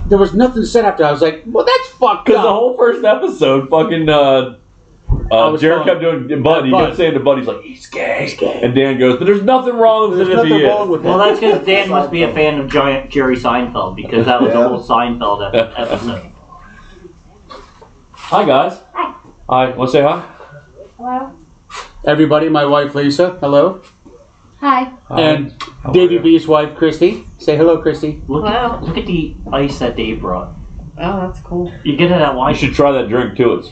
there was nothing said after. I was like, well, that's fucked Because the up. whole first episode, fucking was Jared calling- kept doing Bud. He Bud. kept saying to Bud, he's like, he's gay. He's gay. And Dan goes, but there's nothing wrong with There's it if nothing he wrong is. with Well, that. that's because Dan must be a fan of giant Jerry Seinfeld, because that was Yeah. the whole Seinfeld episode. Hi, guys. Hi. Hi. Want to say hi? Hello? Everybody, my wife Lisa, hello. Hi. And Davey B's wife Christy. Say hello, Christy. Look at the ice that Dave brought. Oh, that's cool. You get it at You wine. should try that drink too. It's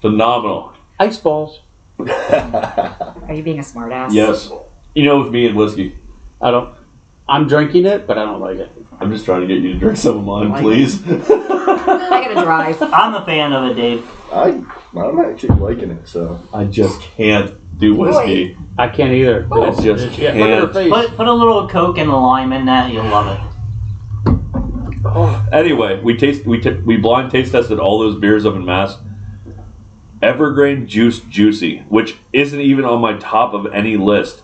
phenomenal. Ice balls. Are you being a smartass? Yes. You know, with me and whiskey. I'm drinking it, but I don't like it. I'm just trying to get you to drink some of mine, Like please. I gotta drive. I'm a fan of it, Dave. I'm actually liking it, so. I just can't do whiskey. I can't either. I just Look at her can't. face. Put a little Coke and a lime in that, you'll love it. Anyway, we blind taste tested all those beers up in Mass. Evergreen Juice Juicy, which isn't even on my top of any list,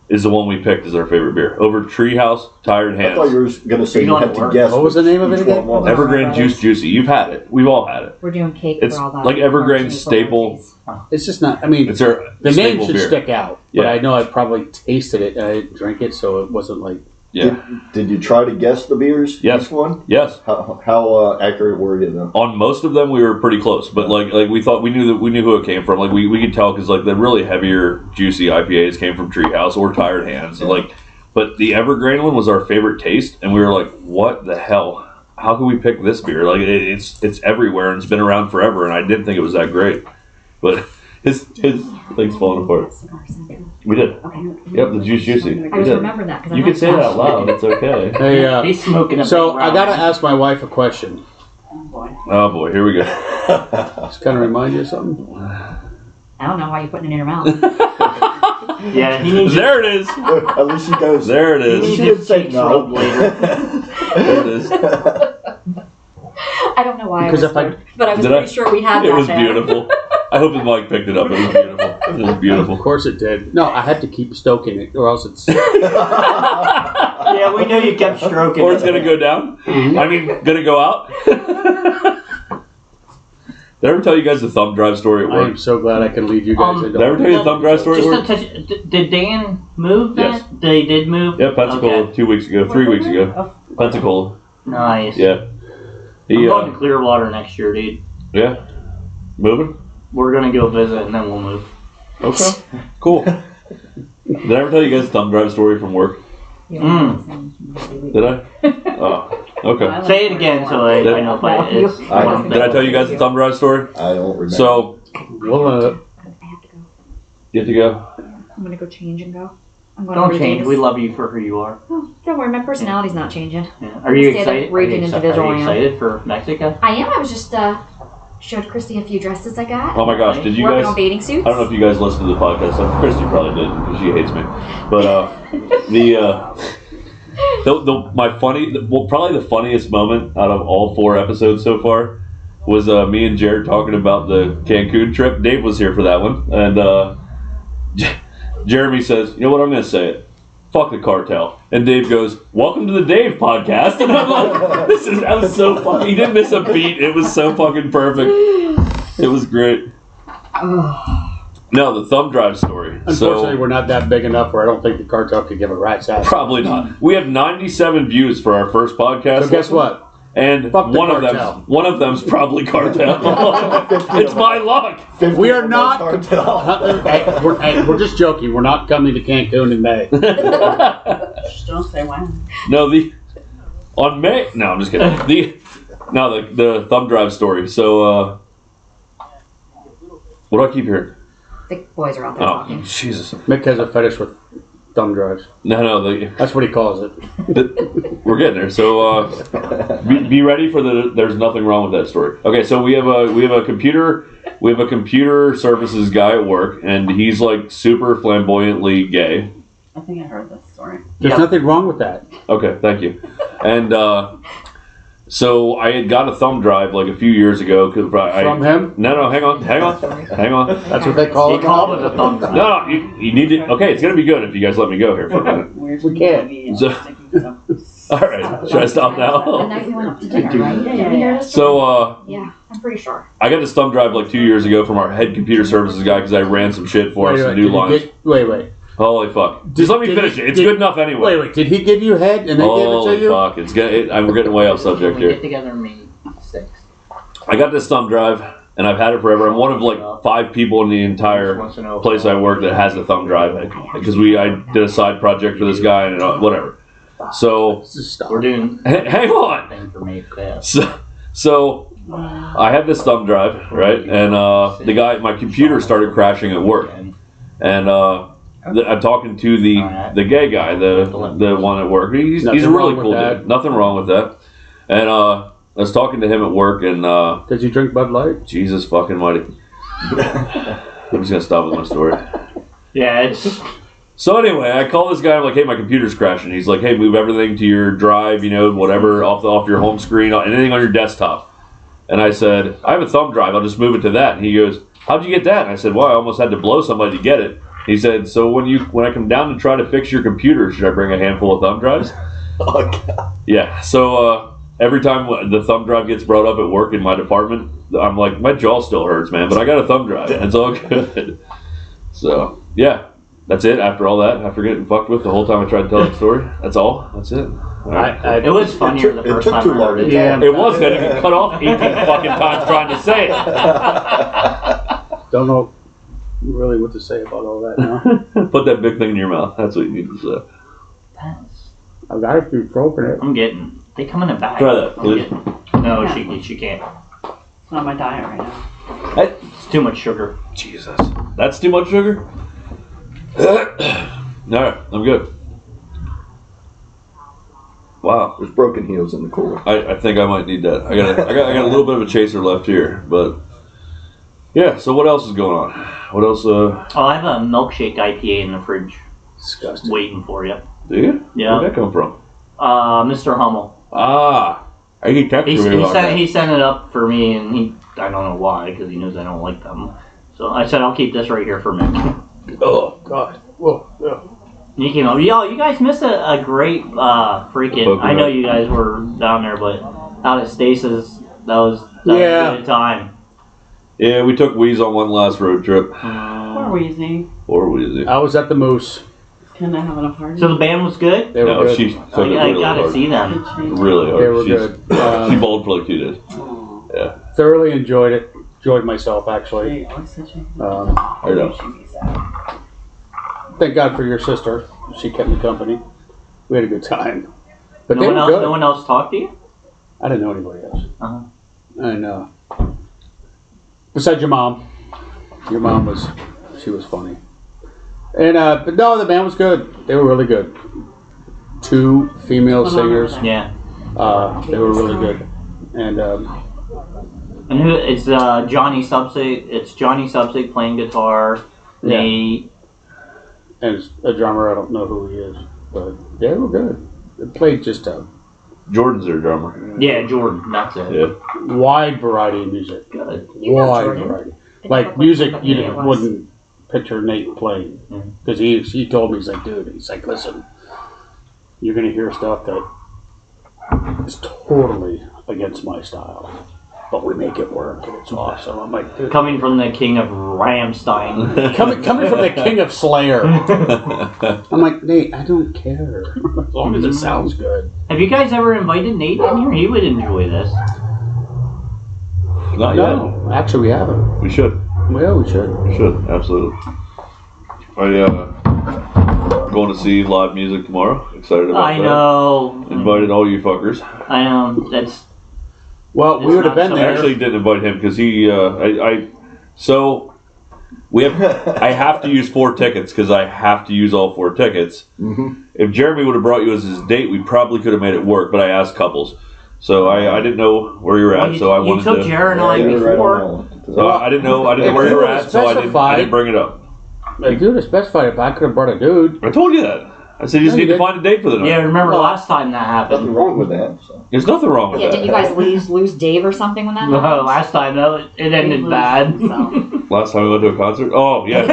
is the one we picked as our favorite beer. Over Treehouse, Tired I thought you Hands. were going to say You you don't had have to to work. guess. What was the name of it which again? one was. Evergreen Juice Juicy. You've had it. We've all had it. We're doing cake It's for all the like Evergreen April staple. birthdays. It's just not. I mean, It's our the name staple should beer. stick out. But Yeah. I know I probably tasted it and I didn't drink it, so it wasn't like. Yeah. Did you try to guess the beers? Yes. Each one? Yes. How accurate were you then? On most of them, we were pretty close, but like we thought we knew who it came from. Like we could tell because like the really heavier, juicy IPAs came from Treehouse or Tired Hands. Yeah. Like, but the Evergreen one was our favorite taste, and we were like, "What the hell? How can we pick this beer? Like it's everywhere and it's been around forever." And I didn't think it was that great, but his thing's falling apart. We did. Okay. Yep, the Juice Juicy. I We just did. remember that because You can say that out loud. It's okay. Hey, He's smoking a so big I round. gotta ask my wife a question. Oh boy, here we go. Just kind of remind you of something. I don't know why you're putting it in your mouth. Yeah, he needs There it is. At least she goes. There it he is. needs She to didn't say cheeks no. rubbed later. There it is. I don't know why Because I was if I- there, but I was Did pretty I- sure we had It that was there. beautiful. I hope his mic picked it up. It was beautiful. It was beautiful. Of course it did. No, I had to keep stoking it, or else it's. Yeah, we know you kept stroking Or it. it's gonna go down. I mean, gonna go out. Did I ever tell you guys the thumb drive story at I work? am so glad I can lead you guys into. Did I ever tell you the thumb drive story at Just work? a touch, did Dan move that? Yes. They did move? Yeah, Pensacola Okay. 2 weeks ago, 3 weeks ago. Pensacola. Nice. Yeah. I'm He, going to Clearwater next year, dude. yeah. Moving? We're going to go visit and then we'll move. Okay. Cool. Did I ever tell you guys the thumb drive story from work? Did I? Oh, okay. Say it again so I know if I it's Did I tell you guys the thumb drive story? I don't remember. So, Well, I have to go. you have to go. I'm gonna go change and go. I'm going Don't to change. We love you for who you are. Oh, don't worry, my personality's not changing. Yeah. Are you Stay the excited? raging individual Are I you am. excited for Mexico? I am. I was just showed Christy a few dresses I got. Oh my gosh, did you Working guys? on bathing suits. I don't know if you guys listened to the podcast. Christy probably did because she hates me. But probably the funniest moment out of all 4 episodes so far was me and Jared talking about the Cancun trip. Dave was here for that one, and Jeremy says, "You know what? I'm going to say it. Fuck the cartel." And Dave goes, "Welcome to the Dave podcast." And I'm like, that was so funny. He didn't miss a beat. It was so fucking perfect. It was great. No, the thumb drive story. unfortunately, we're not that big enough where I don't think the cartel could give a rat's ass. Probably not. We have 97 views for our first podcast. So guess what? And Fuck the one cartel. of them's probably cartel. It's my luck. We are not. Cartel. We're just joking. We're not coming to Cancun in May. Just don't say when. No, on May. No, I'm just kidding. The thumb drive story. So, what do I keep hearing? The boys are out there Oh, talking. Jesus. Mick has a fetish with thumb drives. No, That's what he calls it. we're getting there. So, be ready for there's nothing wrong with that story. Okay, so we have a computer services guy at work, and he's like super flamboyantly gay. I think I heard this story. There's Yeah. nothing wrong with that. Okay, thank you. And so I had got a thumb drive like a few years ago From him? No, hang on. That's what they call He it. called it a thumb drive. No, you need to. Okay, it's gonna be good if you guys let me go here for a minute. Where's We can't. All right, should I stop The now? night we went up to dinner, right? Did we hear this? So Yeah, I'm pretty sure. I got this thumb drive like 2 years ago from our head computer services guy because I ran some shit for us, some new lines. Wait. Holy fuck! Just let me did finish he- it. It's did- good enough anyway. Wait. Did he give you head and then give it Holy to you? fuck! We're getting way off subject We get here. together and make 6. I got this thumb drive, and I've had it forever. I'm one of like 5 people in the entire place I work that has a thumb drive because I did a side project for this guy and whatever. So We're doing hang on. thing for me. Yeah. So I have this thumb drive, right? And my computer started crashing at work, and I'm talking to the gay guy, the one at work. He's a really cool dude. Nothing wrong with that. And I was talking to him at work, and does he drink Bud Light? Jesus fucking mighty. I'm just gonna stop with my story. Yeah, it's. So anyway, I call this guy. I'm like, hey, my computer's crashing. He's like, hey, move everything to your drive, whatever, off your home screen, anything on your desktop. And I said, I have a thumb drive. I'll just move it to that. And he goes, how'd you get that? And I said, well, I almost had to blow somebody to get it. He said, so when I come down to try to fix your computer, should I bring a handful of thumb drives? Oh, God. Yeah. So every time the thumb drive gets brought up at work in my department, I'm like, my jaw still hurts, man, but I got a thumb drive. It's all good. So, yeah. That's it. After all that, after getting fucked with the whole time I tried to tell that story, that's all. That's it. All right. It was funnier the first time. It took too long. Yeah. It was. I didn't cut off 18 fucking times trying to say it. Don't know really what to say about all that now. Put that big thing in your mouth. That's what you need to say. I've got it through broken it. I'm getting. They come in a bag. Try that, please. No, she can't. It's not my diet right now. It's too much sugar. Jesus. That's too much sugar? Alright, I'm good. Wow. There's broken heels in the cooler. I think I might need that. I got a little bit of a chaser left here, but yeah, so what else is going on? What else Oh, I have a milkshake IPA in the fridge. Disgusting. Waiting for you. do you? Yeah. Where'd that come from? Mr. Hummel. He texted me about that. He sent it up for me, and I don't know why, because he knows I don't like them. So I said, I'll keep this right here for Mick. Oh, God. Whoa. He came up. Yo, you guys missed a great freaking. I know you guys were down there, but out at Stasis, that was a good time. Yeah, we took Wheeze on one last road trip. Poor Wheezy. Or Wheezy. I was at the Moose. Kind of having a party. So the band was good? They were good. She took it I really gotta hard. see them. Really hard. They were good. She bowled for like 2 days. Yeah. Thoroughly enjoyed it. Enjoyed myself, actually. I know. Thank God for your sister. She kept me company. We had a good time. But No one else talked to you? I didn't know anybody else. Uh-huh. And besides your mom. Your mom was funny. And but no, the band was good. They were really good. 2 female singers. Yeah. They were really good. And who? It's Johnny Subsic. It's Johnny Subsic playing guitar. Nate. And a drummer, I don't know who he is, but they were good. They played just a Jordan's their drummer. Yeah, Jordan. That's it. Yeah. wide variety of music. Good. Wide Jordan. variety. I Like don't music know you what it was. wouldn't picture Nate playing. Because he told me, he's like, listen, you're going to hear stuff that is totally against my style. But we make it work, and it's awesome. I'm like, dude. Coming from the king of Ramstein. Coming from the king of Slayer. I'm like, Nate, I don't care. As long as it sounds good. Have you guys ever invited Nate in here? He would enjoy this. Not No, actually we haven't. yet. We should. Well, we should. We should. Absolutely. Going to see live music tomorrow. Excited about that. I know. Invited all you fuckers. I know. That's. Well, we It's would have not been so- I there. actually didn't invite him because he. I have to use 4 tickets because I have to use all 4 tickets. Mm-hmm. If Jeremy would have brought you as his date, we probably could have made it work. But I asked couples, so I didn't know where you were at. So I you wanted took to. Jared and I Yeah, right before. on. So I didn't know where you were at, so I didn't bring it up. If you would have specified if I could have brought a dude. I told you that. I said you just No, need you to find a date for the night. Yeah, remember last time that Nothing happened? wrong with that. So. There's nothing wrong with Yeah, that. didn't you guys lose Dave or something when that No, happened? last time it ended bad. Last time we went to a concert? Oh, yeah.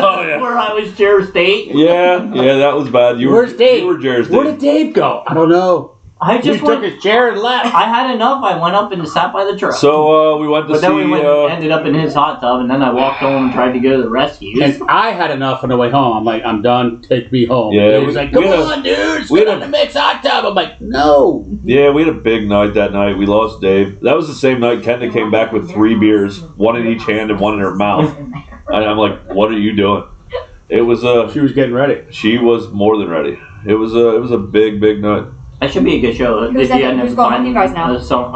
Oh, yeah. Where I was Jared State. Yeah, that was bad. Where's Dave? You were Jerry's Where date. did Dave go? I don't know. I You just took his chair and left. I had enough. I went up and sat by the truck. So we went to but see. then we ended up in his hot tub, and then I walked home and tried to go to the rescue. And I had enough on the way home. I'm like, I'm done. Take me home. Yeah, he was like, come on, dude. Sit on the Mick's hot tub. I'm like, no. Yeah, we had a big night that night. We lost Dave. That was the same night Kenda came back with 3 beers, one in each hand and one in her mouth. And I'm like, what are you doing? It was She was getting ready. She was more than ready. It was a big night. That should be a good show. Who's going with you guys now?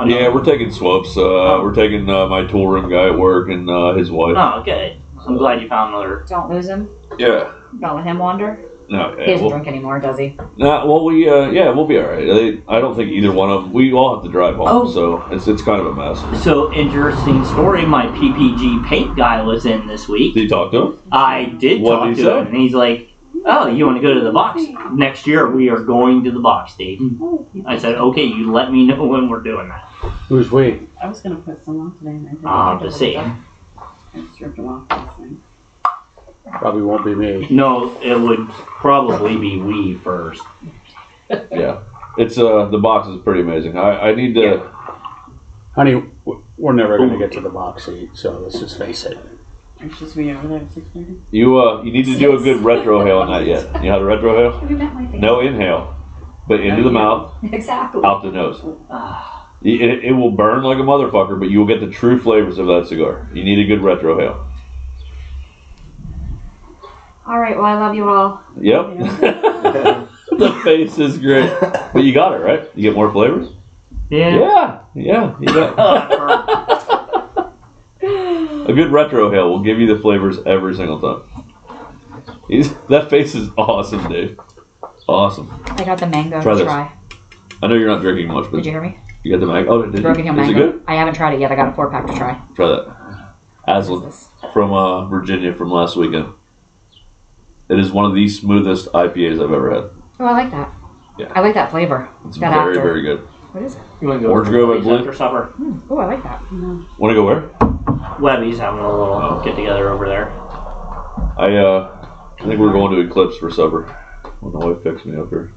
Yeah, we're taking swoops. We're taking my tool room guy at work and his wife. Oh, okay. I'm glad you found another. Don't lose him. Yeah. Don't let him wander. No, He doesn't drink anymore, does he? Nah, well, we'll be all right. I don't think either one of them. We all have to drive home, so it's kind of a mess. So, interesting story. My PPG paint guy was in this week. Did you talk to him? I did What talk did he to say? him, and he's like, oh, you want to go to the box? Next year, we are going to the box, Dave. I said, okay, you let me know when we're doing that. Who's we? I was gonna put some on today, and I didn't. The same. I stripped them off last night. Probably won't be me. No, it would probably be we first. Yeah. It's the box is pretty amazing. I need to. Honey, we're never going to get to the box seat, so let's just face it. It's just me over there at 6:30. You need to do a good retrohale on that yet. You know how to retrohale? Have you met my face? No inhale, but into the mouth, Exactly. out the nose. It will burn like a motherfucker, but you will get the true flavors of that cigar. You need a good retrohale. All right, well, I love you all. Yep. The face is great. But you got it, right? You get more flavors? Yeah. Yeah. You got a good retrohale will give you the flavors every single time. That face is awesome, Dave. Awesome. I got the mango Try to this. try. I know you're not drinking much, but Did you hear me? you got the mango. Oh, did you? Broken Hill Is it mango. good? I haven't tried it yet. I got a 4-pack to try. Try that. Asylum from Virginia from last weekend. It is one of the smoothest IPAs I've ever had. Oh, I like that. Yeah. I like that flavor. It's That very, after. very good. What is it? You want to go Orange to Grove, I Webby's believe. after supper? Oh, I like that. Want to go where? Webby's having a little get together over there. I think we're going to Eclipse for supper. When the wife picks me up here.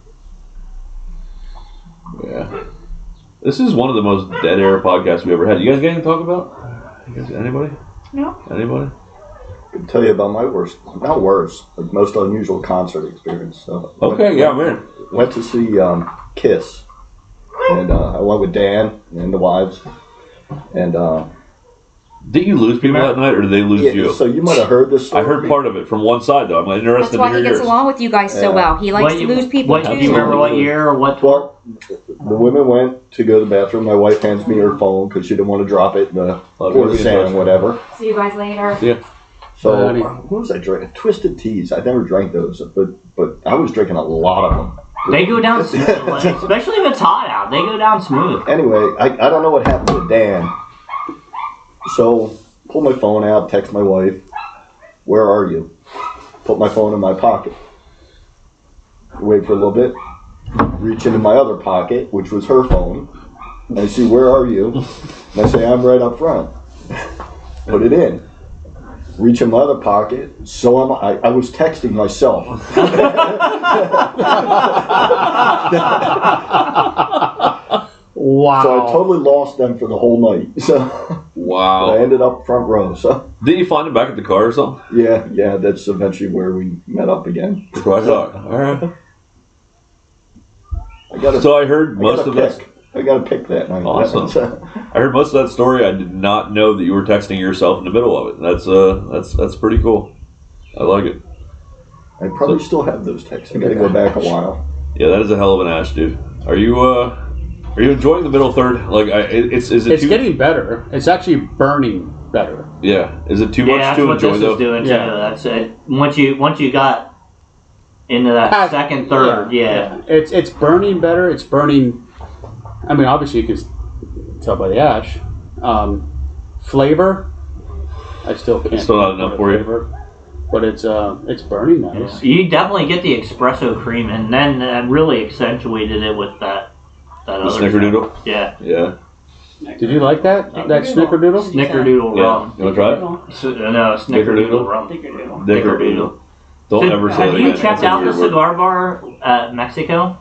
Yeah. This is one of the most dead air podcasts we ever had. You guys got anything to talk about? You guys, anybody? No. Anybody? I can tell you about my not worst, like most unusual concert experience. So Okay, yeah, man. Went to see Kiss, and I went with Dan and the wives, and Did you lose people that night, or did they lose you? So you might have heard this story. I heard part of it from one side, though. I'm That's interested why to he hear gets yours. along with you guys so well. He likes to lose people Do you too. remember what year or what tour? Well, the women went to go to the bathroom. My wife hands me her phone because she didn't want to drop it in the porta sand, whatever. See you guys later. Yeah. So what was I drinking? Twisted Teas. I never drank those, but I was drinking a lot of them. They go down smooth, especially if it's hot out. They go down smooth. Anyway, I don't know what happened to Dan. So pull my phone out, text my wife, "Where are you?" Put my phone in my pocket. Wait for a little bit. Reach into my other pocket, which was her phone. And I see, "Where are you?" And I say, "I'm right up front." Put it in. Reach in my other pocket. So I was texting myself. Wow. So I totally lost them for the whole night. So Wow. I ended up front row. So Did you find him back at the car or something? yeah, that's eventually where we met up again. That's what I thought. All right. I got So I heard most of that. I got a pick that night. Awesome. I heard most of that story. I did not know that you were texting yourself in the middle of it. That's pretty cool. I like it. I probably still have those texts. I got to go back a while. Yeah, that is a hell of an ash, dude. Are you enjoying the middle third? Like, is it? It's too, getting better. It's actually burning better. Yeah. Is it too Yeah, much that's to what enjoy this though? is doing too. Yeah. That's it. Once you got into that second, third, yeah. It's burning better. It's burning. I mean, obviously you can tell by the ash. Flavor, I still can't. It's still not enough for you. flavor, but it's burning nice. You definitely get the espresso cream, and then that really accentuated it with that The other snickerdoodle. stuff. Yeah, Yeah. Did you like that snickerdoodle? snickerdoodle Yeah. rum. You want to try it? No, snickerdoodle rum. Snickerdoodle. Snickerdoodle. Don't So, ever say have that you again. checked That's a out the weird word. cigar bar at Mexico?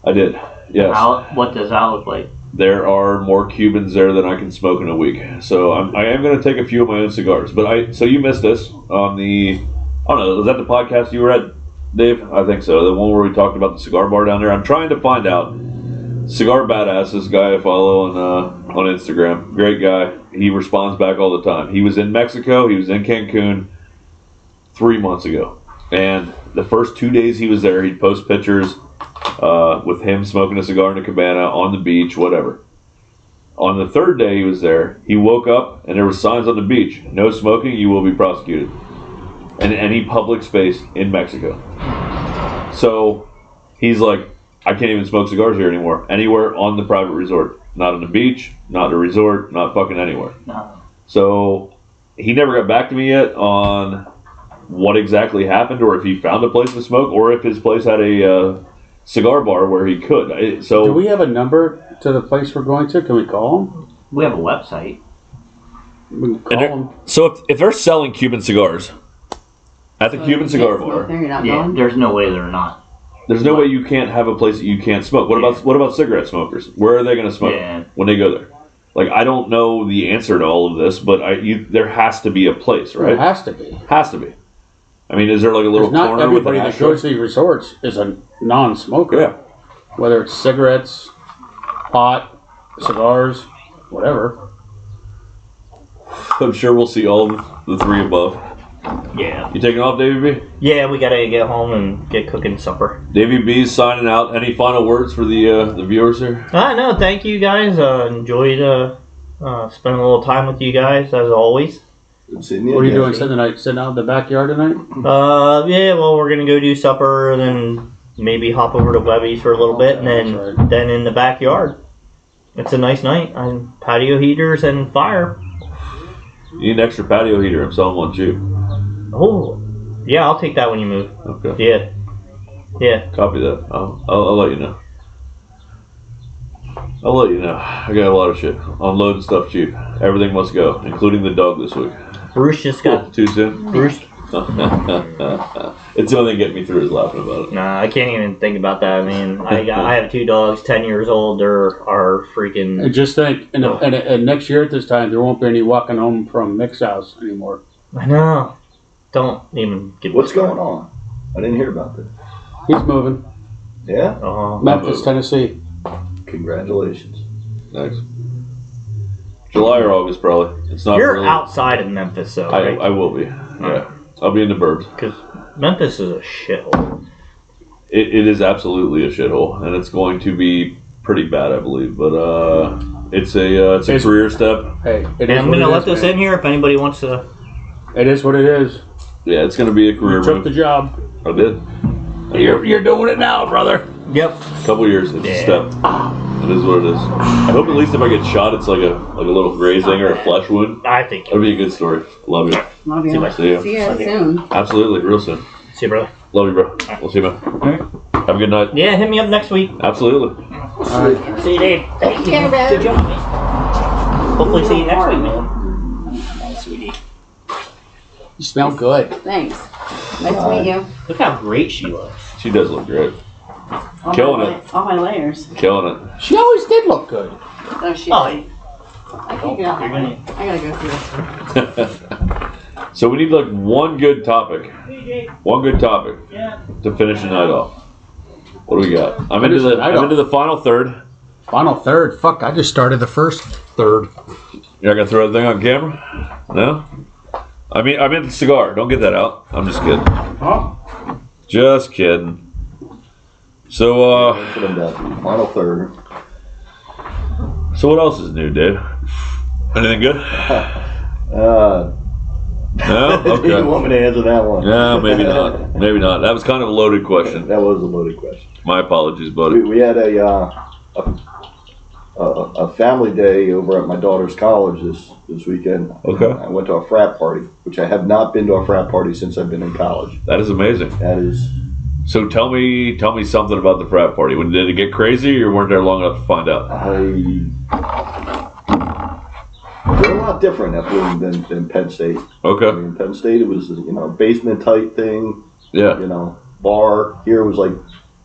I did. Yes. What does that look like? There are more Cubans there than I can smoke in a week. So I am going to take a few of my own cigars. But so you missed this on the, I don't know, was that the podcast you were at, Dave? I think so. The one where we talked about the cigar bar down there. I'm trying to find out. Cigar Badass, this guy I follow on Instagram. Great guy. He responds back all the time. He was in Mexico. He was in Cancun 3 months ago. And the first 2 days he was there, he'd post pictures with him smoking a cigar in a cabana on the beach, whatever. On the third day he was there, he woke up and there were signs on the beach. No smoking, you will be prosecuted. In any public space in Mexico. So he's like, I can't even smoke cigars here anymore. Anywhere on the private resort. Not on the beach, not at a resort, not fucking anywhere. No. So he never got back to me yet on what exactly happened, or if he found a place to smoke, or if his place had a cigar bar where he could. So do we have a number to the place we're going to? Can we call them? We have a website. We can call them. So if they're selling Cuban cigars at the Cuban cigar bar, There, you're not Yeah, going? there's no way they're not. there's no way you can't have a place that you can't smoke. What about cigarette smokers? Where are they going to smoke when they go there? Like, I don't know the answer to all of this, but there has to be a place, right? It has to be. Has to be. I mean, is there like a little Not corner with an everybody that ashtray? goes to these resorts is a non-smoker. Yeah. Whether it's cigarettes, pot, cigars, whatever. I'm sure we'll see all of the three above. Yeah. You taking off, Davey B? Yeah, we gotta get home and get cooking supper. Davey B's signing out. Any final words for the viewers here? No, thank you guys. Enjoyed spending a little time with you guys as always. Good seeing you. What are you again. doing Sunday night? Sitting out in the backyard tonight? Yeah, well, we're gonna go do supper and then maybe hop over to Webby's for a little bit and then that's right. then in the backyard. It's a nice night. Patio heaters and fire. You need an extra patio heater. I'm selling one cheap. Oh, yeah, I'll take that when you move. Okay. Yeah. Copy that. I'll let you know. I'll let you know. I got a lot of shit. Unloading stuff cheap. Everything must go, including the dog this week. Bruce just got. Too soon? Bruce. It's the only thing getting me through is laughing about it. Nah, I can't even think about that. I mean, I have 2 dogs, 10 years old. They're freaking. And just think, and next year at this time, there won't be any walking home from Mick's house anymore. I know. Don't even get. What's going on? I didn't hear about that. He's moving. Yeah? Memphis, Tennessee. Congratulations. Thanks. July or August, probably. It's not. You're really, outside of Memphis, though, right? I will be. Yeah. I'll be in the burbs. Because Memphis is a shithole. It is absolutely a shithole, and it's going to be pretty bad, I believe. But it's a career step. Hey, And I'm going to let this in here if anybody wants to. It is what it is. Yeah, it's going to be a career You took move. the job. I did. You're doing it now, brother. Yep. A couple years, it's a step. It is what it is. I hope at least if I get shot, it's like a little grazing or a flesh wound. I think. That'd be a good story. Love you. Love you. See you. See you soon. Absolutely, real soon. See you, brother. Love you, bro. We'll see you, man. Have a good night. Yeah, hit me up next week. Absolutely. See you, Dave. Thank you. Good job, man. Hopefully see you next week, man. Nice, sweetie. You smell good. Thanks. Nice to meet you. Look how great she looks. She does look great. All Killing my, it. All my layers. Killing it. She always did look good. Oh, she. Oh, I can't get out my way. I gotta go through this. So we need like one good topic. One good topic to finish the night off. What do we got? I'm into the final third. Final third. Fuck, I just started the first third. You're not gonna throw that thing on camera? No? I meant the cigar. Don't get that out. I'm just kidding. Huh? Just kidding. So Put them down. Final third. so what else is new, Dave? Anything good? No? Okay. You want me to answer that one? Yeah, maybe not. Maybe not. That was kind of a loaded question. That was a loaded question. My apologies, buddy. We had a family day over at my daughter's college this weekend. Okay. I went to a frat party, which I have not been to a frat party since I've been in college. That is amazing. That is. So tell me something about the frat party. When did it get crazy, or weren't there long enough to find out? They're a lot different than Penn State. Okay. I mean, Penn State, it was basement type thing. Yeah. Bar. Here it was like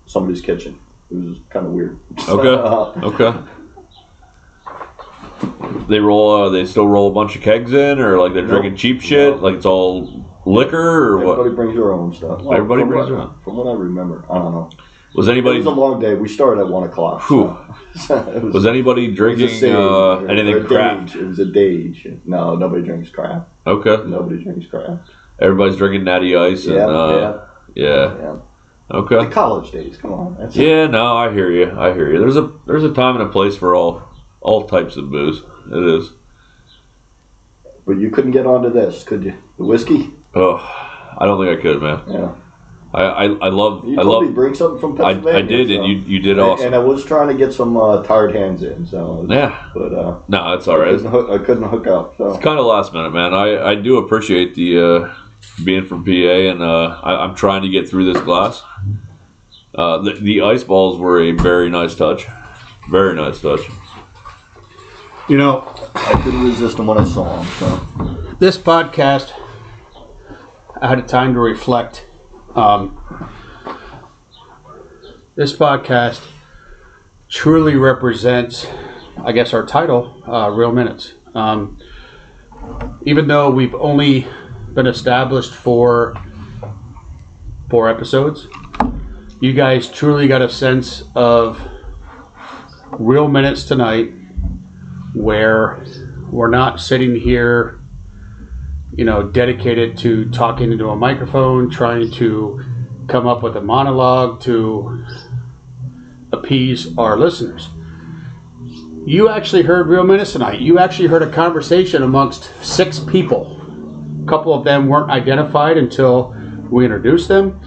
somebody's kitchen. It was kind of weird. Okay. Okay. They still roll a bunch of kegs in, or like they're drinking cheap shit, like it's all liquor, or Everybody what? brings their own stuff. Well, Everybody from brings what- their own. From what I remember, I don't know. Was It anybody was a long day. We started at 1 o'clock. Whew. Was anybody drinking anything craft? It was a dage. No, nobody drinks craft. Okay. Nobody drinks craft. Everybody's drinking Natty Ice and yeah. Okay. The college days. Come on. That's Yeah, no, I hear you. There's a time and a place for all types of booze. It is. But you couldn't get onto this, could you? The whiskey? Oh, I don't think I could, man. Yeah. I love. You told me to bring something from Pennsylvania. I did, so. and you did awesome. And I was trying to get some tired hands in, so. Yeah. But no, that's all right. I couldn't hook up. So. It's kind of last minute, man. I do appreciate the being from PA, and I'm trying to get through this glass. The ice balls were a very nice touch. Very nice touch. You know, I couldn't resist them when I saw them. So. this podcast, I had a time to reflect. This podcast truly represents, I guess, our title, Real Minutes. Even though we've only been established for 4 episodes, you guys truly got a sense of Real Minutes tonight, where we're not sitting here, dedicated to talking into a microphone, trying to come up with a monologue to appease our listeners. You actually heard Real Minutes tonight. You actually heard a conversation amongst 6 people. A couple of them weren't identified until we introduced them.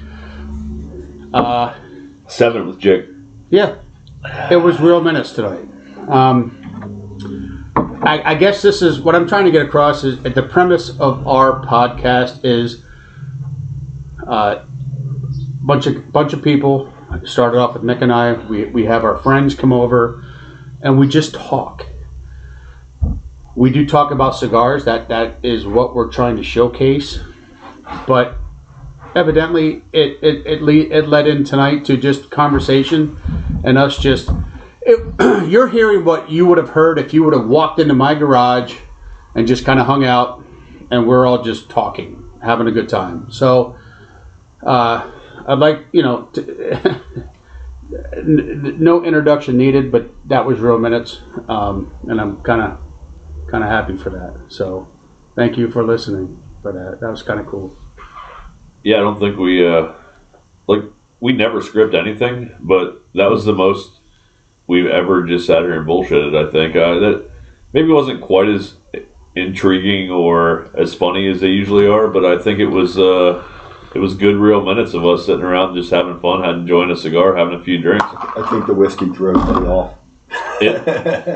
7 with Jake. Yeah, it was Real Minutes tonight. I guess this is what I'm trying to get across is the premise of our podcast is bunch of people. Started off with Mick and I. We have our friends come over, and we just talk. We do talk about cigars. That is what we're trying to showcase. But evidently, it led in tonight to just conversation, and us just. You're hearing what you would have heard if you would have walked into my garage and just kind of hung out, and we're all just talking, having a good time. So I'd like, no introduction needed, but that was Real Minutes, and I'm kind of happy for that. So thank you for listening. But that was kind of cool. Yeah, I don't think we never script anything, but that was the most we've ever just sat here and bullshitted. I think that maybe wasn't quite as intriguing or as funny as they usually are, but I think it was good Real Minutes of us sitting around just having fun, enjoying a cigar, having a few drinks. I think the whiskey threw everybody off.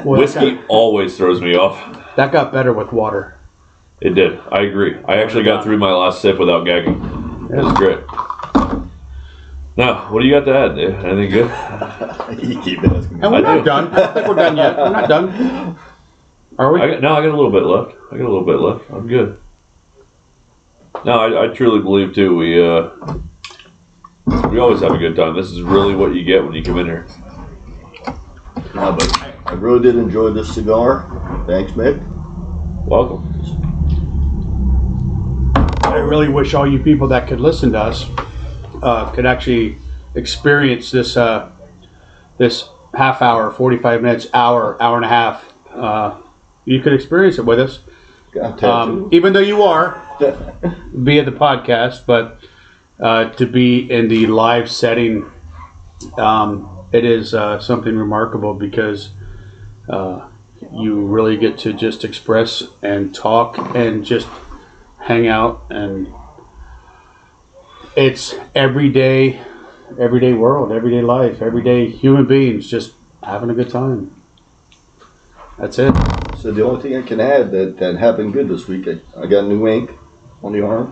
Whiskey always throws me off. That got better with water. It did. I agree. I actually got through my last sip without gagging. It was great. Now, what do you got to add, Dave? Anything good? You keep asking me. And we're not done. I don't think we're done yet. We're not done. Are we? I got a little bit left. I'm good. No, I truly believe too. We always have a good time. This is really what you get when you come in here. No, but I really did enjoy this cigar. Thanks, Mick. Welcome. I really wish all you people that could listen to us could actually experience this this half hour, 45 minutes, hour and a half. You could experience it with us, even though you are via the podcast, but to be in the live setting, it is something remarkable because you really get to just express and talk and just hang out, and it's everyday world, everyday life, everyday human beings just having a good time. That's it. So the only thing I can add that happened good this week, I got new ink on the arm.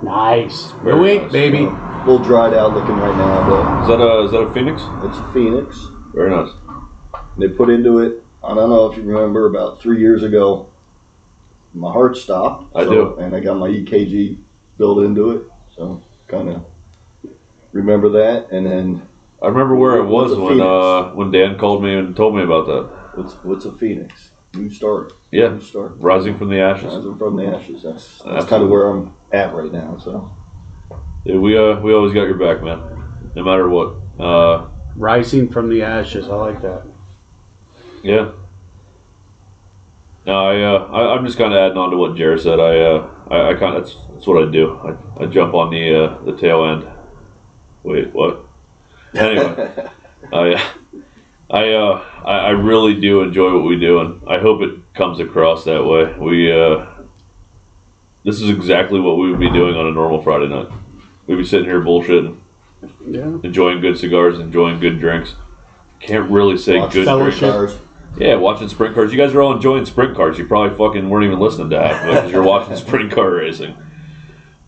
Nice. Very New ink, nice. baby. A little dried out looking right now, Is that a Phoenix? but it's a Phoenix. Very nice. They put into it, I don't know if you remember, about 3 years ago, my heart stopped. I do. And I got my EKG built into it. So kind of remember that. And then I remember where I was What's a when Dan called me and told me about that. What's a phoenix? New start. Yeah. New start. Rising from the ashes. Rising from the ashes. That's kind of where I'm at right now. So. Yeah, we always got your back, man. No matter what. Rising from the ashes. I like that. Yeah. No, I'm just kind of adding on to what Jared said. I kind of that's what I do. I jump on the tail end. Wait, what? Anyway, I really do enjoy what we do, and I hope it comes across that way. This is exactly what we would be doing on a normal Friday night. We'd be sitting here bullshitting, enjoying good cigars, enjoying good drinks. Can't really say good drinks. Yeah, watching sprint cars. You guys are all enjoying sprint cars. You probably fucking weren't even listening to half of it because you're watching sprint car racing.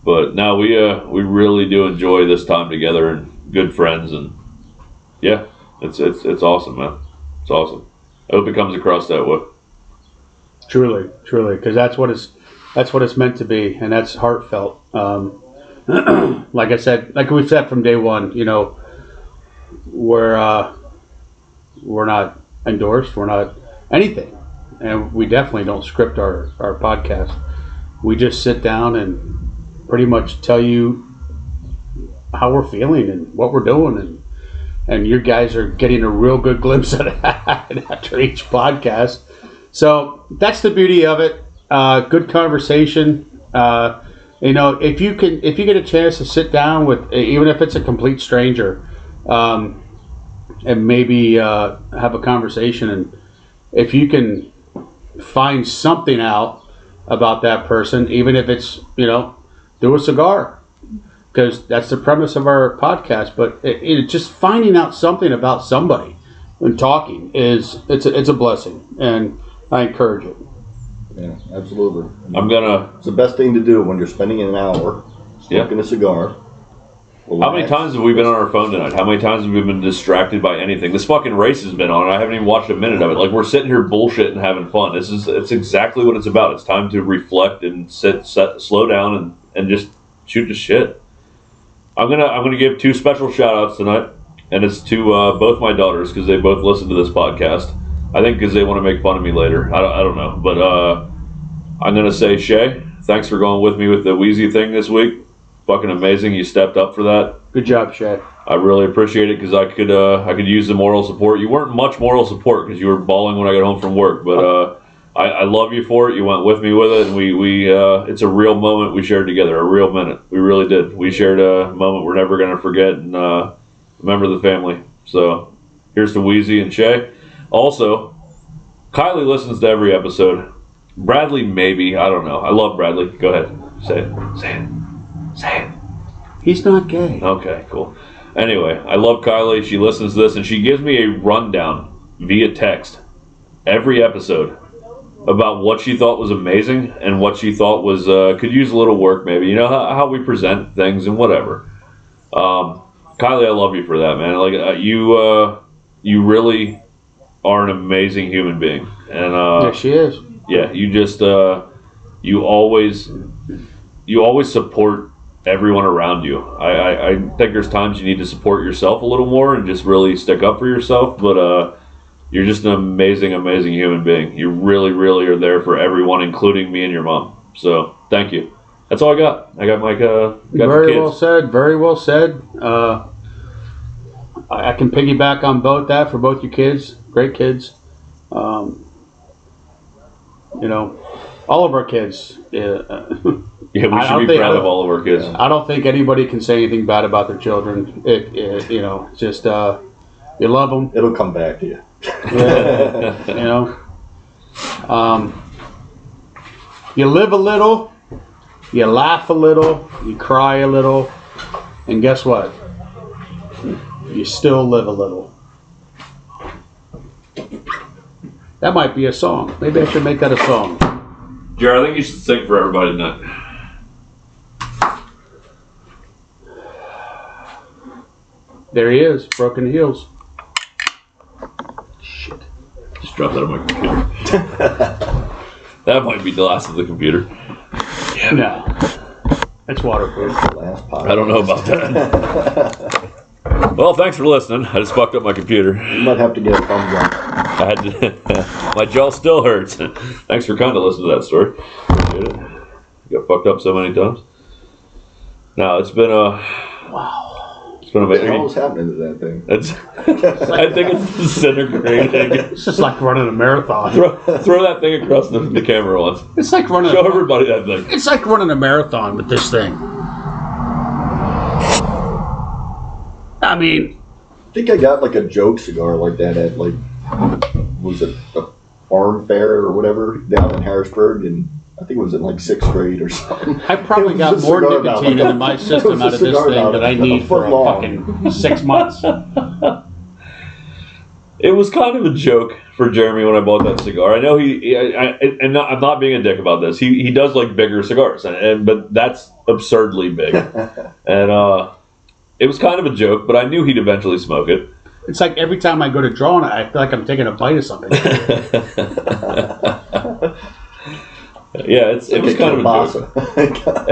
But no, we really do enjoy this time together and good friends, and yeah, it's awesome, man. It's awesome. I hope it comes across that way. Truly, because that's what it's meant to be, and that's heartfelt. Like I said, like we've said from day one, you know, we're not endorsed, we're not anything, and we definitely don't script our podcast. We just sit down and pretty much tell you how we're feeling and what we're doing, and you guys are getting a real good glimpse of that after each podcast. So that's the beauty of it. Good conversation. You know, if you get a chance to sit down with, even if it's a complete stranger, and maybe have a conversation, and if you can find something out about that person, even if it's, you know, do a cigar, because that's the premise of our podcast. But it just finding out something about somebody and talking it's a blessing, and I encourage it. Yeah, absolutely. It's the best thing to do when you're spending an hour smoking a cigar. How many times have we been on our phone tonight? How many times have we been distracted by anything? This fucking race has been on, and I haven't even watched a minute of it. Like, we're sitting here bullshitting and having fun. It's exactly what it's about. It's time to reflect and slow down and just shoot the shit. I'm gonna give 2 special shout outs tonight, and it's to both my daughters, because they both listen to this podcast. I think because they want to make fun of me later. I don't know, but I'm gonna say, Shay, thanks for going with me with the Wheezy thing this week. Fucking amazing. You stepped up for that. Good job, Shay. I really appreciate it, because I could use the moral support. You weren't much moral support because you were bawling when I got home from work, but I love you for it. You went with me with it, and we it's a real moment we shared together, a real minute. We really did. We shared a moment we're never gonna forget, and remember the family. So here's to Wheezy and Shay. Also, Kylie listens to every episode. Bradley, maybe. I don't know. I love Bradley. Go ahead. Say it. Say it. He's not gay. Okay, cool. Anyway, I love Kylie. She listens to this, and she gives me a rundown via text every episode about what she thought was amazing and what she thought was could use a little work, maybe. You know, how we present things and whatever. Kylie, I love you for that, man. Like, you really are an amazing human being, and yeah, she is. Yeah, you just you always support everyone around you. I think there's times you need to support yourself a little more and just really stick up for yourself, but you're just an amazing human being. You really are there for everyone, including me and your mom. So thank you. That's all I got. I got my very well said. Very well said. I can piggyback on that for both your kids. Great kids. You know, all of our kids. Yeah, we should be proud of all of our kids. I don't think anybody can say anything bad about their children. You know, just you love them. It'll come back to you. Yeah, you know, you live a little, you laugh a little, you cry a little, and guess what? You still live a little. That might be a song. Maybe I should make that a song. Jared, I think you should sing for everybody tonight. There he is, broken heels. Shit. Just dropped that on my computer. That might be the last of the computer. Yeah. No. It's waterproof. Last pot. I don't know about that. Well, thanks for listening. I just fucked up my computer. You might have to get a thumbs up. I had to. My jaw still hurts. Thanks for kind of listening to that story. Appreciate it. Got fucked up so many times. No, it's been a. Wow. It's been What the hell amazing. is happening to that thing? I think it's disintegrating. It's just like running a marathon. Throw that thing across the camera once. It's like running. Show everybody that thing. It's like running a marathon with this thing. I mean, I think I got like a joke cigar like that at like, was it a farm fair or whatever down in Harrisburg, and I think it was in like 6th grade or something. I probably got more nicotine in my system out of this thing that I need for a fucking 6 months. It was kind of a joke for Jeremy when I bought that cigar. I know I'm not being a dick about this. He does like bigger cigars, but that's absurdly big, and it was kind of a joke. But I knew he'd eventually smoke it. It's like every time I go to draw on it, I feel like I'm taking a bite of something. Yeah, it was kind of a joke.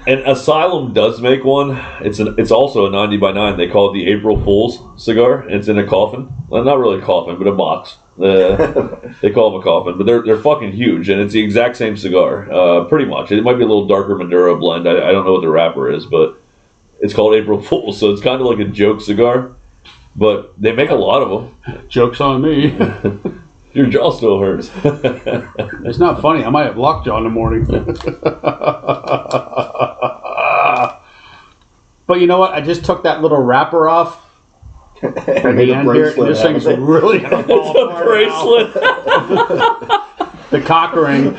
And Asylum does make one. It's also a 90 by 9. They call it the April Fool's cigar. It's in a coffin. Well, not really a coffin, but a box. They call them a coffin, but they're fucking huge, and it's the exact same cigar, pretty much. It might be a little darker Maduro blend. I don't know what the wrapper is, but it's called April Fool's, so it's kind of like a joke cigar. But they make a lot of them. Joke's on me. Your jaw still hurts. It's not funny. I might have lockjaw in the morning. But you know what? I just took that little wrapper off. And made a bracelet. This thing's really gonna fall It's a apart bracelet. The cock ring.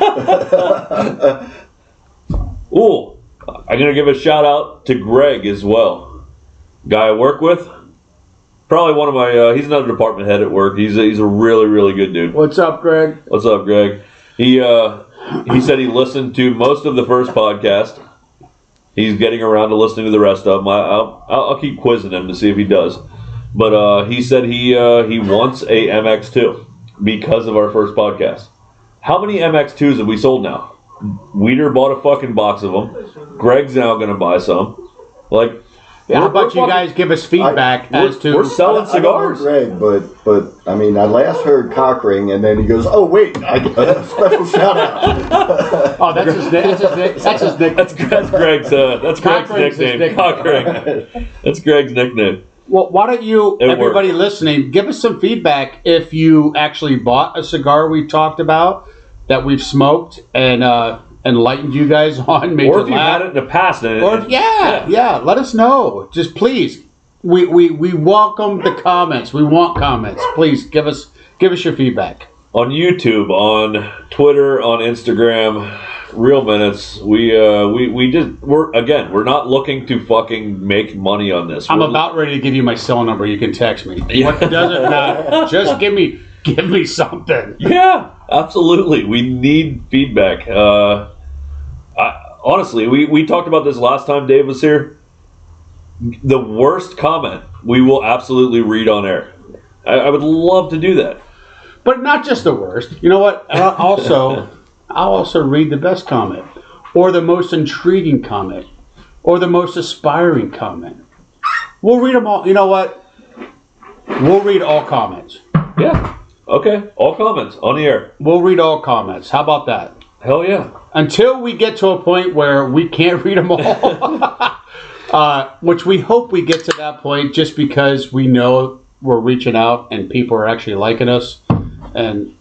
Ooh, I'm gonna give a shout out to Greg as well. Guy I work with. Probably one of my. He's another department head at work. He's a really, really good dude. What's up, Greg? What's up, Greg? He said he listened to most of the first podcast. He's getting around to listening to the rest of them. I'll keep quizzing him to see if he does. But he said he wants a MX2 because of our first podcast. How many MX2s have we sold now? Weeder bought a fucking box of them. Greg's now going to buy some. Like. Yeah, how about you guys give us feedback as to... We're selling cigars. I don't know Greg, but I mean, I last heard cock ring, and then he goes, "Oh wait, I got a special shout out." Oh, that's his nickname. That's Greg's nickname. Cock ring. That's Greg's nickname. Well, why don't you, everybody listening, give us some feedback if you actually bought a cigar we talked about that we've smoked and enlightened you guys on, made or you if you had it in the past. Yeah, let us know. Just please, we welcome the comments. We want comments. Please give us your feedback on YouTube, on Twitter, on Instagram. Real minutes. We're not looking to fucking make money on this. I'm about ready to give you my cell number. You can text me. What doesn't matter. Just give me something. Yeah, absolutely. We need feedback. Honestly, we talked about this last time Dave was here. The worst comment we will absolutely read on air. I would love to do that. But not just the worst. You know what? I'll also read the best comment, or the most intriguing comment, or the most aspiring comment. We'll read them all. You know what? We'll read all comments. Yeah. Okay. All comments on the air. We'll read all comments. How about that? Hell yeah. Until we get to a point where we can't read them all, which we hope we get to that point, just because we know we're reaching out and people are actually liking us, and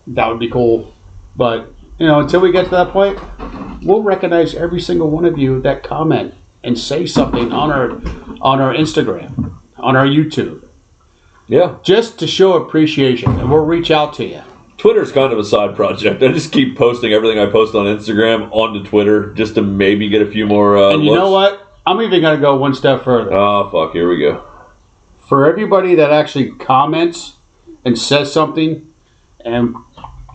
that would be cool. But until we get to that point, we'll recognize every single one of you that comment and say something on our Instagram, on our YouTube. Yeah. Just to show appreciation, and we'll reach out to you. Twitter's kind of a side project. I just keep posting everything I post on Instagram onto Twitter just to maybe get a few more and you looks. know what? I'm even going to go one step further. Oh, fuck. Here we go. For everybody that actually comments and says something and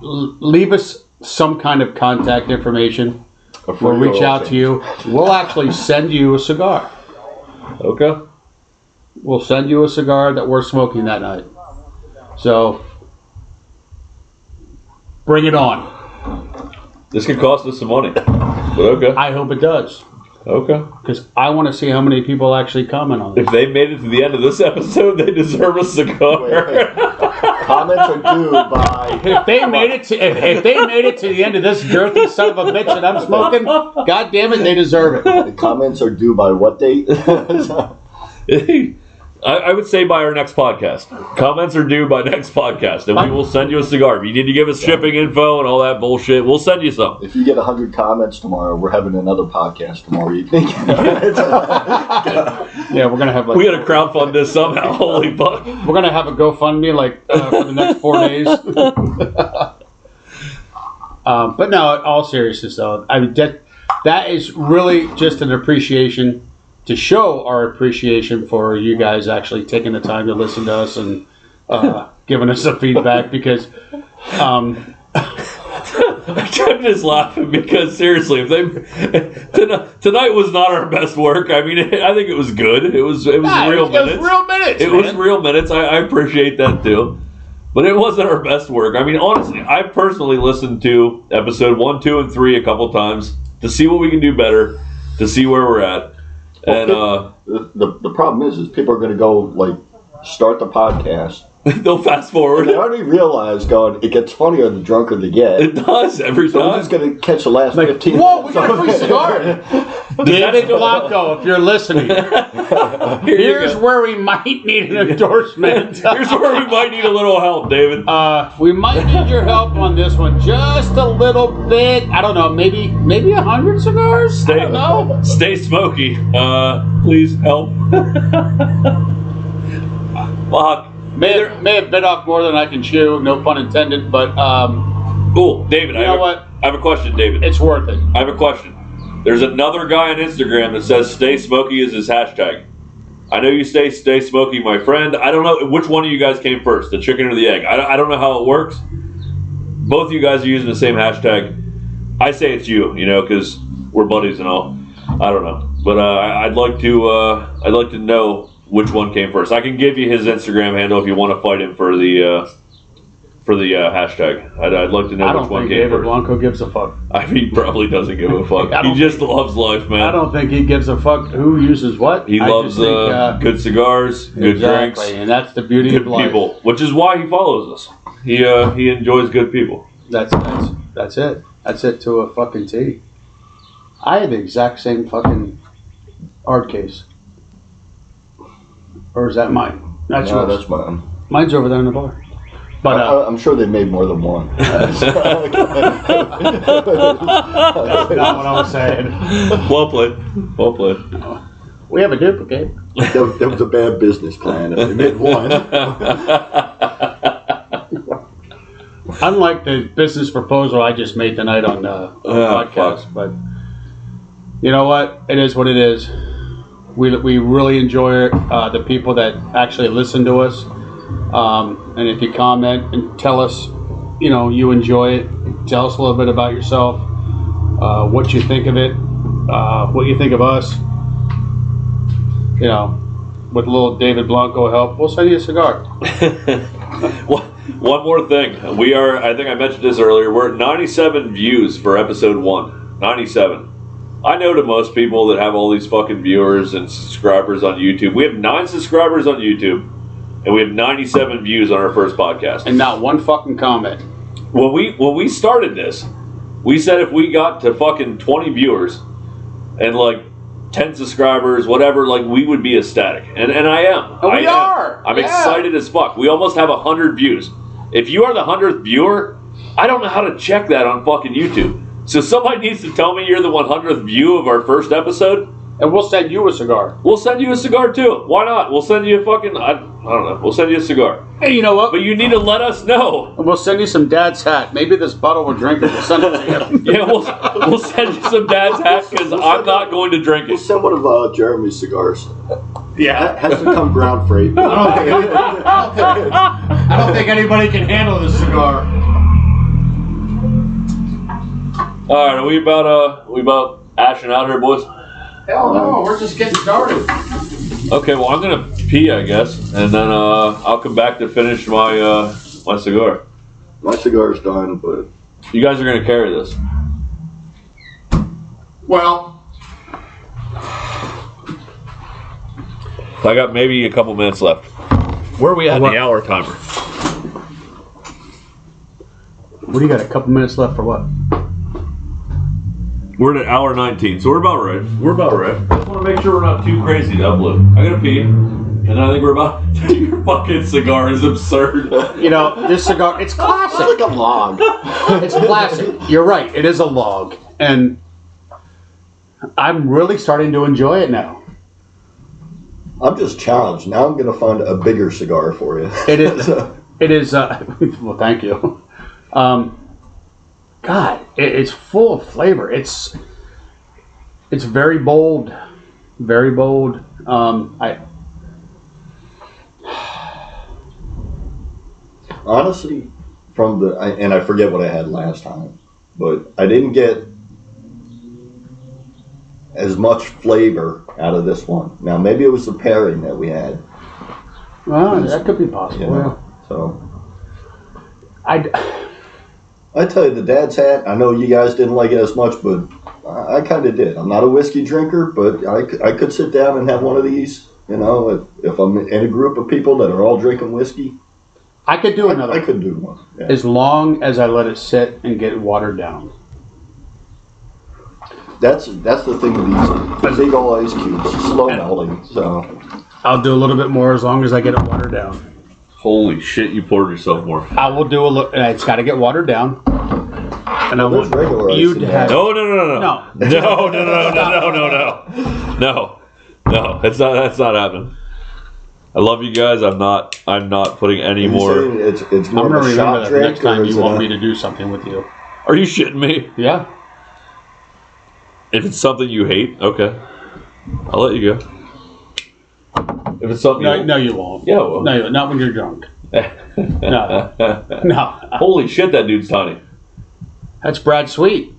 leave us some kind of contact information, we'll reach out to you. We'll actually send you a cigar. Okay. We'll send you a cigar that we're smoking that night. So, bring it on. This could cost us some money, but okay. I hope it does. Okay. Because I want to see how many people actually comment on If this. they made it to the end of this episode, they deserve a cigar. Wait. Comments are due by. If they made it to if they made it to the end of this girthy son of a bitch that I'm smoking, god damn it, they deserve it. The comments are due by what date? I would say by our next podcast. Comments are due by next podcast, and we will send you a cigar. If you need to give us shipping info and all that bullshit, we'll send you some. If you get 100 comments tomorrow, we're having another podcast tomorrow evening. Yeah, we're gonna have We gotta crowdfund this somehow. Holy fuck! we're gonna have a GoFundMe for the next 4 days. But no, in all seriousness though, I mean that is really just an appreciation to show our appreciation for you guys actually taking the time to listen to us and giving us some feedback because. I'm just laughing because seriously, if they tonight was not our best work. I mean, I think it was good. It was real minutes. It was real minutes. It was real minutes. I appreciate that too, but it wasn't our best work. I mean, honestly, I personally listened to episode 1, 2, and 3 a couple times to see what we can do better, to see where we're at, and the problem is people are going to go like start the podcast. they'll fast forward. They already realized it gets funnier the drunker they get. It does every So time. I'm just going to catch the last 15 Whoa, we got a free cigar. David Blanco, if you're listening, here's where we might need an endorsement. Here's where we might need a little help, David. We might need your help on this one, just a little bit. I don't know, maybe 100 cigars. I don't know. Stay smoky. Please help. Fuck. May have bit off more than I can chew. No pun intended. But Cool, David. You know what? I have a question, David. it's worth it. I have a question. There's another guy on Instagram that says "Stay Smoky" is his hashtag. I know you stay smoky, my friend. I don't know which one of you guys came first, the chicken or the egg. I don't know how it works. Both of you guys are using the same hashtag. I say it's you, because we're buddies and all. I don't know, but I'd like to know which one came first. I can give you his Instagram handle if you want to fight him for the hashtag. I'd like to know I which don't one think came David first. Blanco gives a fuck. He probably doesn't give a fuck. I He don't just loves life, man. I don't think he gives a fuck who uses what. He I loves just think, good cigars, good exactly, drinks, and that's the beauty good of life. people, which is why he follows us. He enjoys good people. That's it. That's it to a fucking T. I have the exact same fucking hard case. Or is that mine? That's No, yours. that's mine. Mine's over there in the bar. But I'm sure they made more than one. that's not what I was saying. Well played. Well played. We have a duplicate. That was a bad business plan. If they made one. Unlike the business proposal I just made tonight on the podcast, fuck. but you know what? It is what it is. We really enjoy it. The people that actually listen to us, and if you comment and tell us, you enjoy it, tell us a little bit about yourself, what you think of it, what you think of us. With a little David Blanco help, we'll send you a cigar. One more thing. I think I mentioned this earlier, we're at 97 views for episode 1. 97. I know to most people that have all these fucking viewers and subscribers on YouTube, we have 9 subscribers on YouTube, and we have 97 views on our first podcast. And not one fucking comment. When we started this, we said if we got to fucking 20 viewers and like 10 subscribers, whatever, like we would be ecstatic. And I am. And we are. I'm Yeah. excited as fuck. We almost have 100 views. If you are the 100th viewer, I don't know how to check that on fucking YouTube. So somebody needs to tell me you're the 100th view of our first episode. And we'll send you a cigar. We'll send you a cigar too. Why not? We'll send you a fucking, I don't know. We'll send you a cigar. Hey, you know what? But you need to let us know. And we'll send you some dad's hat. Maybe this bottle we're drinking, we'll send it to you. Yeah, we'll send you some dad's hat because I'm not going to drink We'll it. send one of Jeremy's cigars. Yeah. It has to come ground free. I don't think anybody can handle this cigar. All right, are we about ashing out here, boys? Hell no, we're just getting started. Okay, well I'm gonna pee, I guess, and then I'll come back to finish my my cigar. My cigar's done, but You guys are gonna carry this. Well, I got maybe a couple minutes left. Where are we at in What? the hour timer? What do you got? A couple minutes left for what? We're at hour 19, so we're about right. We're about right. I just want to make sure we're not too crazy to upload. I gotta pee, and I think we're about. Your fucking cigar is absurd. You know, this cigar, it's classic. It's like a log. It's classic. You're right. It is a log. And I'm really starting to enjoy it now. I'm just challenged. Now I'm going to find a bigger cigar for you. It is. It is. Well, thank you. God, it's full of flavor. It's very bold. Very bold. Honestly, and I forget what I had last time, but I didn't get as much flavor out of this one. Now, maybe it was the pairing that we had. Well, that could be possible. You know, so I tell you, the Dad's Hat, I know you guys didn't like it as much, but I kind of did. I'm not a whiskey drinker, but I could sit down and have one of these. You know, if I'm in a group of people that are all drinking whiskey, I could do another. I could do one. Yeah. As long as I let it sit and get watered down. That's the thing with these big old ice cubes, slow melting. So I'll do a little bit more as long as I get it watered down. Holy shit! You poured yourself more. I will do a little. It's got to get watered down. And I there's want regular ice you in to there. have. No. That's not happening. I love you guys. I'm not putting any Are you more. saying it's more I'm of gonna a remember shot that drink, next time or you is it want a- me to do something with you. Are you shitting me? Yeah. If it's something you hate, okay, I'll let you go. If it's something, No, you won't. Yeah, well. No, not when you're drunk. No. No. Holy shit, that dude's tiny. That's Brad Sweet.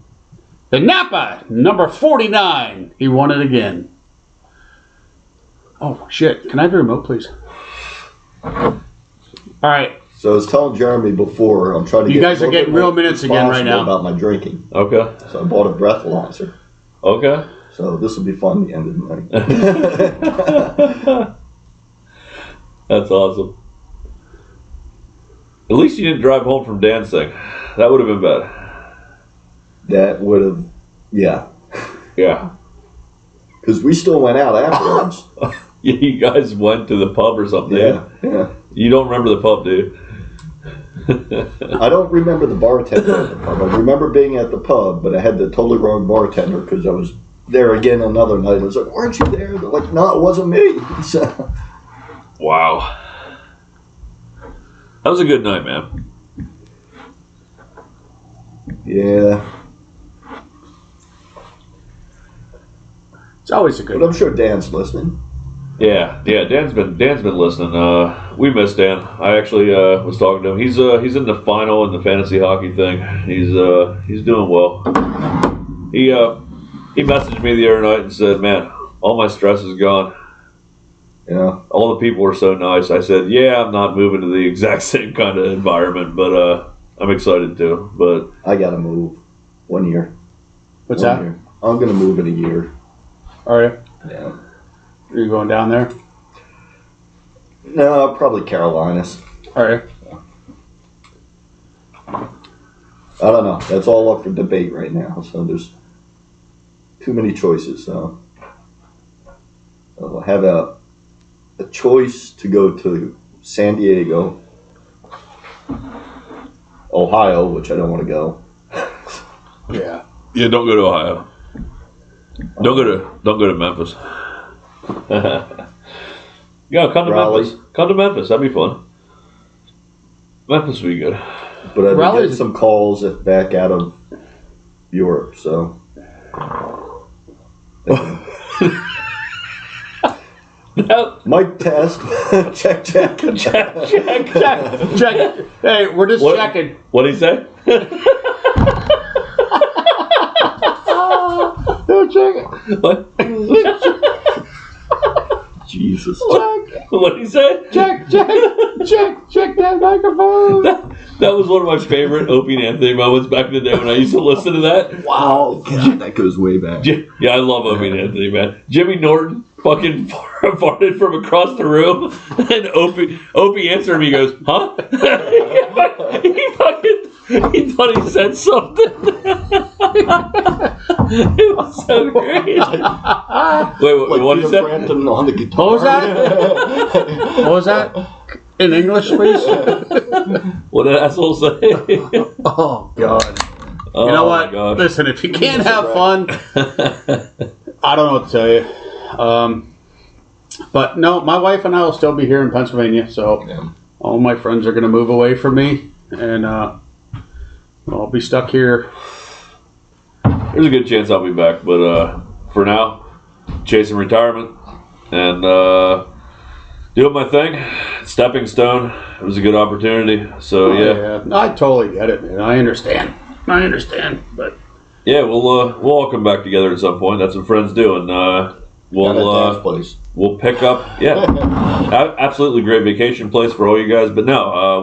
The Napa, number 49. He won it again. Oh, shit. Can I have your remote, please? All right. So I was telling Jeremy before, I'm trying to. You get guys a are little getting bit more real minutes again right responsible now. about my drinking. Okay. So I bought a breathalyzer. Okay. So this will be fun at the end of the night. That's awesome. At least you didn't drive home from dancing. That would have been bad. That would have, yeah. Yeah. Because we still went out afterwards. You guys went to the pub or something. Yeah. You don't remember the pub, do you? I don't remember the bartender at the pub. I remember being at the pub, but I had the totally wrong bartender because I was there again another night. I was like, "Weren't you there?" They're like, "No, it wasn't me." So, Wow. That was a good night, man. yeah, It's always a good but I'm sure Dan's listening. Yeah. Dan's been listening. We miss Dan. I actually was talking to him. He's in the final in the fantasy hockey thing. He's doing well. He messaged me the other night and said, "Man, all my stress is gone. Yeah, All the people were so nice." I said, "Yeah, I'm not moving to the exact same kind of environment, but I'm excited to." But I gotta move 1 year. What's 1 that? year. I'm gonna move in a year. Are you? Yeah. Are you going down there? No, probably Carolinas. Are you? I don't know. That's all up for debate right now. So there's too many choices. So I'll have a choice to go to San Diego, Ohio, which I don't want to go. Yeah. yeah, don't go to Ohio. Don't go to Memphis. Yeah, come to Raleigh. Memphis. Come to Memphis. That'd be fun. Memphis would be good. But I've been Raleigh's- getting some calls back out of Europe. So mic test. check. Check. Hey, we're just What? checking. What'd he say? Don't check it. What? Jesus. What'd he say? Check that microphone. That was one of my favorite Opie and Anthony moments back in the day when I used to listen to that. Wow. God, that goes way back. Yeah, I love Opie and Anthony, man. Jimmy Norton. fucking farted from across the room, and Opie answered me. He goes, "Huh?" he thought he said something. It was so great. Wait, what did you say? Frampton on the guitar. What was that? What was that? In English, please. What did asshole say? Oh God. Oh, you know what? God. Listen, if you can't have fun, I don't know what to tell you. But no, my wife and I will still be here in Pennsylvania, so all my friends are going to move away from me, and I'll be stuck here. There's a good chance I'll be back, but for now, chasing retirement and doing my thing. Stepping stone. It was a good opportunity. So yeah, I totally get it, man. I understand, but yeah, we'll all come back together at some point. That's what friends do, and we'll pick up. Yeah, absolutely great vacation place for all you guys. But no,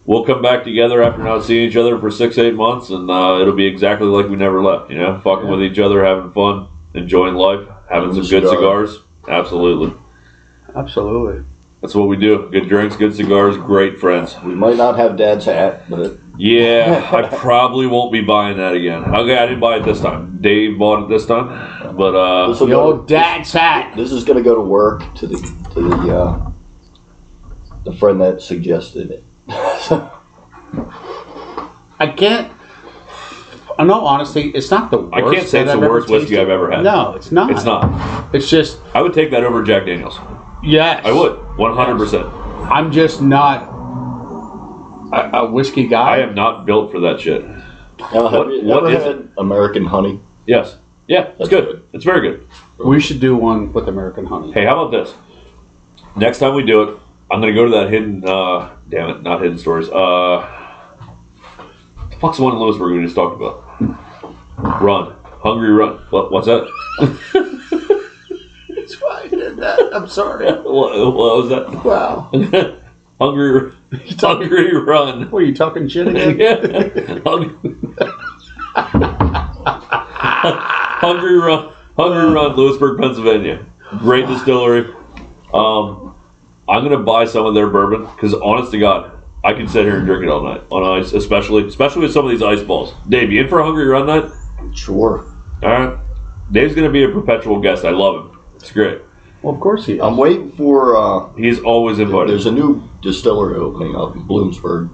we'll come back together after not seeing each other for 6-8 months, and it'll be exactly like we never left. You know, fucking with each other, having fun, enjoying life, having some good cigars. Absolutely. That's what we do. Good drinks, good cigars, great friends. We might not have Dad's hat, but yeah, I probably won't be buying that again. Okay, I didn't buy it this time. Dave bought it this time, but the old Dad's hat. This is gonna go to work to the friend that suggested it. I can't. In all honesty, it's not the worst. I can't say it's the worst whiskey I've ever had. No, it's not. It's not. It's just. I would take that over Jack Daniels. Yes. I would. 100%. I'm just not a whiskey guy. I am not built for that shit. Have you ever had American honey? Yes. Yeah, it's good. It's very good. We should do one with American honey. Hey, how about this? Next time we do it, I'm going to go to that hidden, damn it, not hidden stores. The fuck's the one in Lewisburg we just talked about? Run. Hungry Run. What's that? That's why I did that. I'm sorry. What was that? Wow. Hungry Run. What, are you talking shit again? Yeah. Hungry Run, Lewisburg, Pennsylvania. Great distillery. I'm gonna buy some of their bourbon because, honest to God, I can sit here and drink it all night on ice, especially with some of these ice balls. Dave, you in for a Hungry Run night? Sure. All right. Dave's gonna be a perpetual guest. I love him. It's great. Well, of course he is. I'm waiting for. He's always invited. There's a new distillery opening up in Bloomsburg.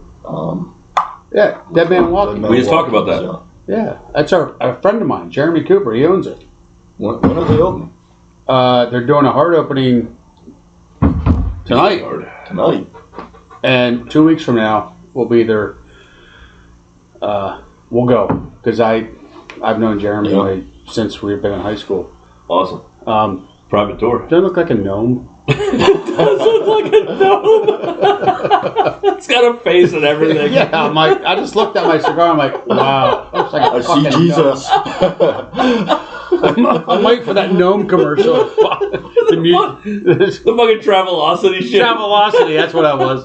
Yeah, Dead Man Walking. We just talked about that. Yeah, that's a friend of mine, Jeremy Cooper. He owns it. When are they opening? They're doing a hard opening tonight. Tonight. And 2 weeks from now, we'll be there. We'll go because I've known Jeremy since we've been in high school. Awesome. Private tour. Doesn't it look like a gnome? It does look like a gnome. It's got a face and everything. Yeah, I'm like, I just looked at my cigar. I'm like, wow, looks like a I see fucking Jesus. I'm waiting for that gnome commercial. The fucking Travelocity shit. Travelocity, that's what I was.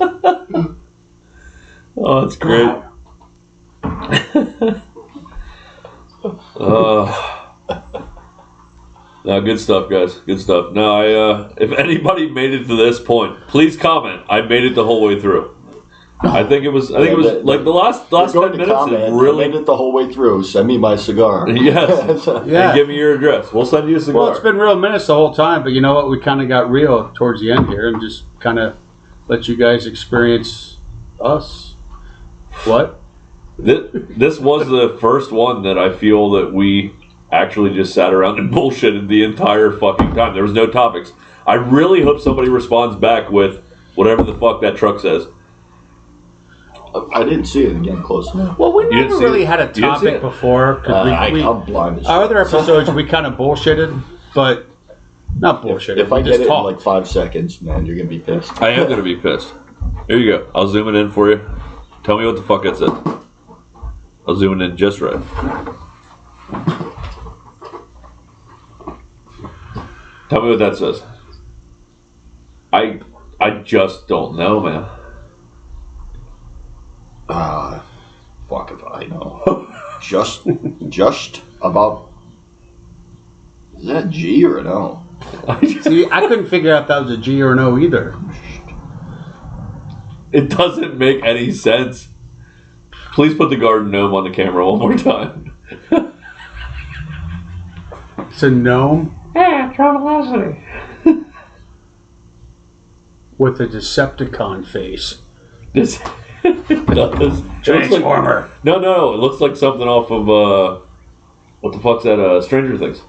Oh, that's great. No, good stuff, guys. Good stuff. No, if anybody made it to this point, please comment. I made it the whole way through. I think it was like the last 10 minutes. Really, I made it the whole way through. Send me my cigar. Yes. Yeah. And give me your address. We'll send you a cigar. Well, it's been real minutes the whole time, but you know what? We kind of got real towards the end here and just kind of let you guys experience us. What? This was the first one that I feel that we actually just sat around and bullshitted the entire fucking time. There was no topics. I really hope somebody responds back with whatever the fuck that truck says. I didn't see it again close enough. Well, we never really had a topic before. I'm blind. Our other episodes, we kind of bullshitted, but not bullshitted. If I we get it just in like 5 seconds, man, you're going to be pissed. I am going to be pissed. Here you go. I'll zoom it in for you. Tell me what the fuck it said. I'll zoom it in just right. Tell me what that says. I just don't know, man. Fuck if I know. just about. Is that G or an O? See, I couldn't figure out if that was a G or an O either. It doesn't make any sense. Please put the garden gnome on the camera one more time. It's a gnome? Yeah, Travelocity. With a Decepticon face. It does. Transformer. No. It looks like something off of, what the fuck's that, Stranger Things.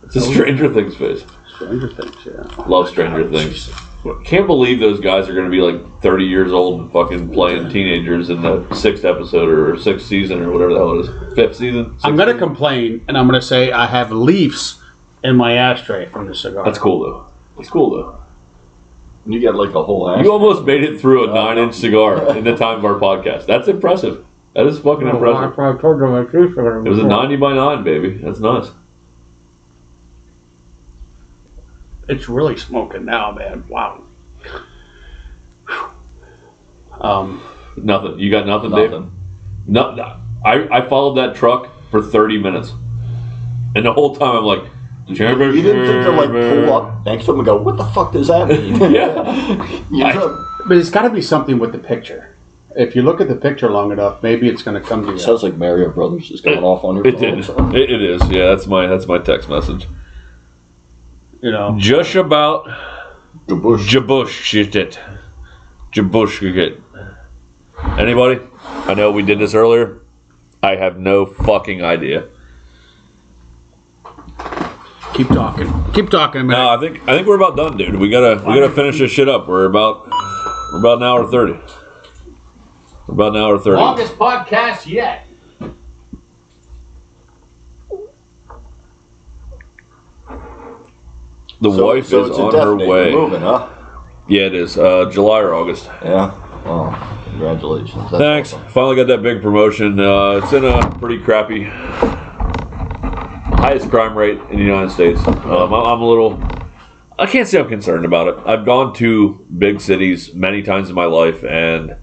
It's a Stranger Things face. Stranger Things, yeah. Love Stranger Things. Can't believe those guys are going to be like 30 years old and fucking playing teenagers in the 6th episode or 6th season or whatever the hell it is. 5th season? I'm going to complain, and I'm going to say I have leaves in my ashtray from the cigar. That's cool, though. You got like a whole ass. You almost made it through a 9-inch cigar in the time of our podcast. That's impressive. That is fucking impressive. I told you my teeth were It was a 90 by 9, baby. That's nice. It's really smoking now, man. Wow. Nothing. You got nothing, Dave? No. I followed that truck for 30 minutes. And the whole time I'm like, you didn't think to like pull up next to him and go, what the fuck does that mean? Yeah. But it's got to be something with the picture. If you look at the picture long enough, maybe it's going to come to you. It sounds like Mario Brothers is going off on your phone. It is. Yeah, that's my text message. You know. Just about Jabush it. Anybody? I know we did this earlier. I have no fucking idea. Keep talking, man. No, I think we're about done, dude. We gotta finish this shit up. We're about an hour 30. We're about an hour 30. Longest podcast yet. The wife is on her way. You're moving, huh? Yeah, it is. July or August. Yeah. Oh, congratulations. That's Thanks. awesome. Finally got that big promotion. It's in a pretty crappy, highest crime rate in the United States. I'm a little. I can't say I'm concerned about it. I've gone to big cities many times in my life, and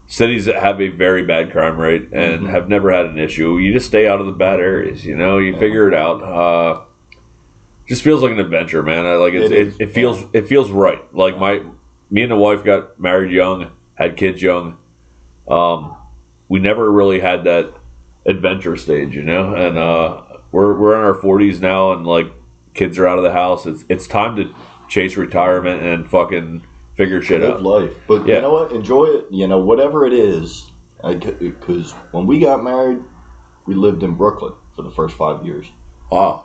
cities that have a very bad crime rate and have never had an issue. You just stay out of the bad areas. You know, you figure it out. Just feels like an adventure, man. It feels right. Like me and the wife got married young, had kids young. We never really had that adventure stage, you know. And we're in our 40s now, and like kids are out of the house. It's time to chase retirement and fucking figure shit out. Live life, but you know what? Enjoy it. You know, whatever it is. Because when we got married, we lived in Brooklyn for the first 5 years. Wow.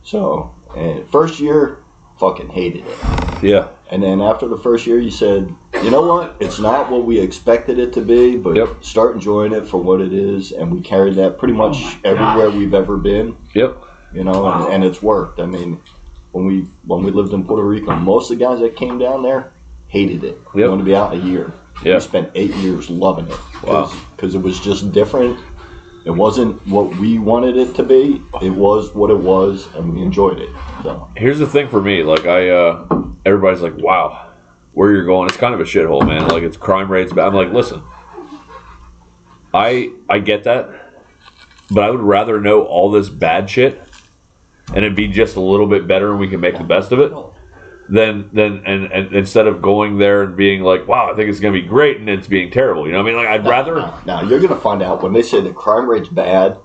So, and first year, fucking hated it. Yeah. And then after the first year, you said, you know what? It's not what we expected it to be, but start enjoying it for what it is. And we carried that pretty much everywhere we've ever been. Yep. You know, and it's worked. I mean, when we lived in Puerto Rico, most of the guys that came down there hated it. They wanted to be out a year. Yeah. We spent 8 years loving it. Wow. Because it was just different. It wasn't what we wanted it to be. It was what it was, and we enjoyed it. So. Here's the thing for me. Like everybody's like, "Wow, where you're going? It's kind of a shithole, man. Like it's crime rates." But I'm like, listen, I get that, but I would rather know all this bad shit, and it be just a little bit better, and we can make the best of it. Than instead of going there and being like, wow, I think it's gonna be great, and it's being terrible. You know what I mean? Like I'd rather. Now you're gonna find out when they say the crime rate's bad.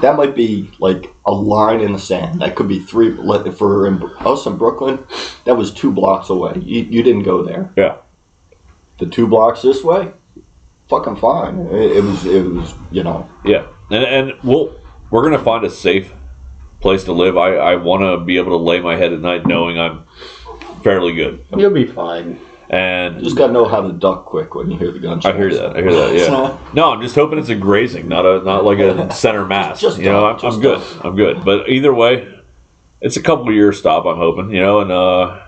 That might be like a line in the sand. That could be 3. For us in Brooklyn, that was 2 blocks away. You didn't go there. Yeah. The 2 blocks this way, fucking fine. It was you know. Yeah, and we're gonna find a safe place to live. I want to be able to lay my head at night knowing I'm fairly good. You'll be fine. And you just gotta know how to duck quick when you hear the gunshots. I hear that. Yeah. No, I'm just hoping it's a grazing, not like a center mass. Just you know, I'm good. I'm good. But either way, it's a couple of years stop. I'm hoping. You know, and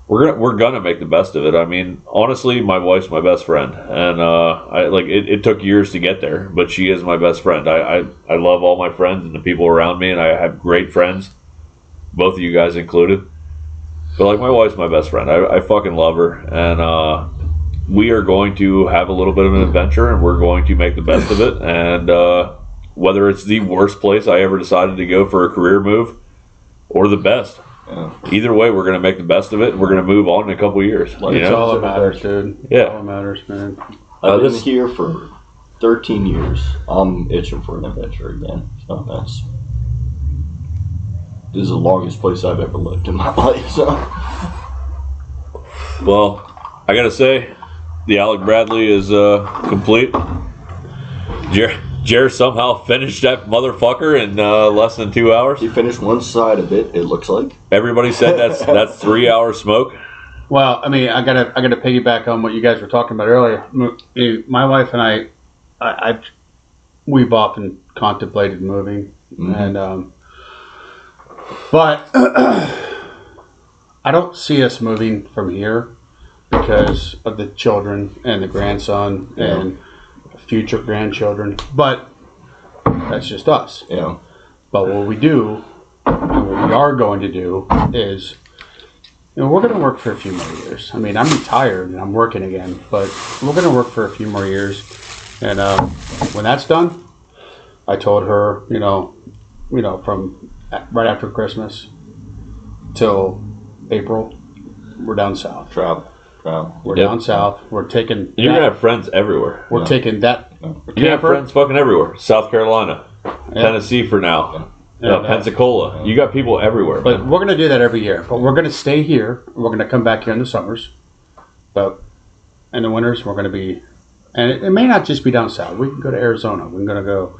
we're gonna make the best of it. I mean, honestly, my wife's my best friend, and it took years to get there, but she is my best friend. I love all my friends and the people around me, and I have great friends, both of you guys included. But like my wife's my best friend. I fucking love her, and we are going to have a little bit of an adventure, and we're going to make the best of it. And whether it's the worst place I ever decided to go for a career move or the best. Yeah. Either way, we're going to make the best of it, and we're going to move on in a couple of years. Like, you That's know? all that matters, dude. Yeah. All that matters, man. I've been this- here for 13 years. I'm itching for an adventure again. So this is the longest place I've ever lived in my life. So Well, I got to say, the Alec Bradley is complete. Jer somehow finished that motherfucker in less than 2 hours. you finished one side of it. It looks like. Everybody said that's 3 hours smoke. Well, I mean, I gotta piggyback on what you guys were talking about earlier. My wife and we've often contemplated moving, and but I don't see us moving from here because of the children and the grandson and future grandchildren. But that's just us. Yeah. But what we do, and what we are going to do, is, we're going to work for a few more years. I mean, I'm retired and I'm working again, but we're going to work for a few more years. And when that's done, I told her, from right after Christmas till April, we're down south. Travel. We're Yep. down south. We're taking. You're going to have friends everywhere. We're taking that. You're going to have friends fucking everywhere. South Carolina, Tennessee for now, Pensacola. You got people everywhere. But we're going to do that every year. But we're going to stay here. We're going to come back here in the summers. But in the winters, we're going to be, and it may not just be down south. We can go to Arizona. We're going to go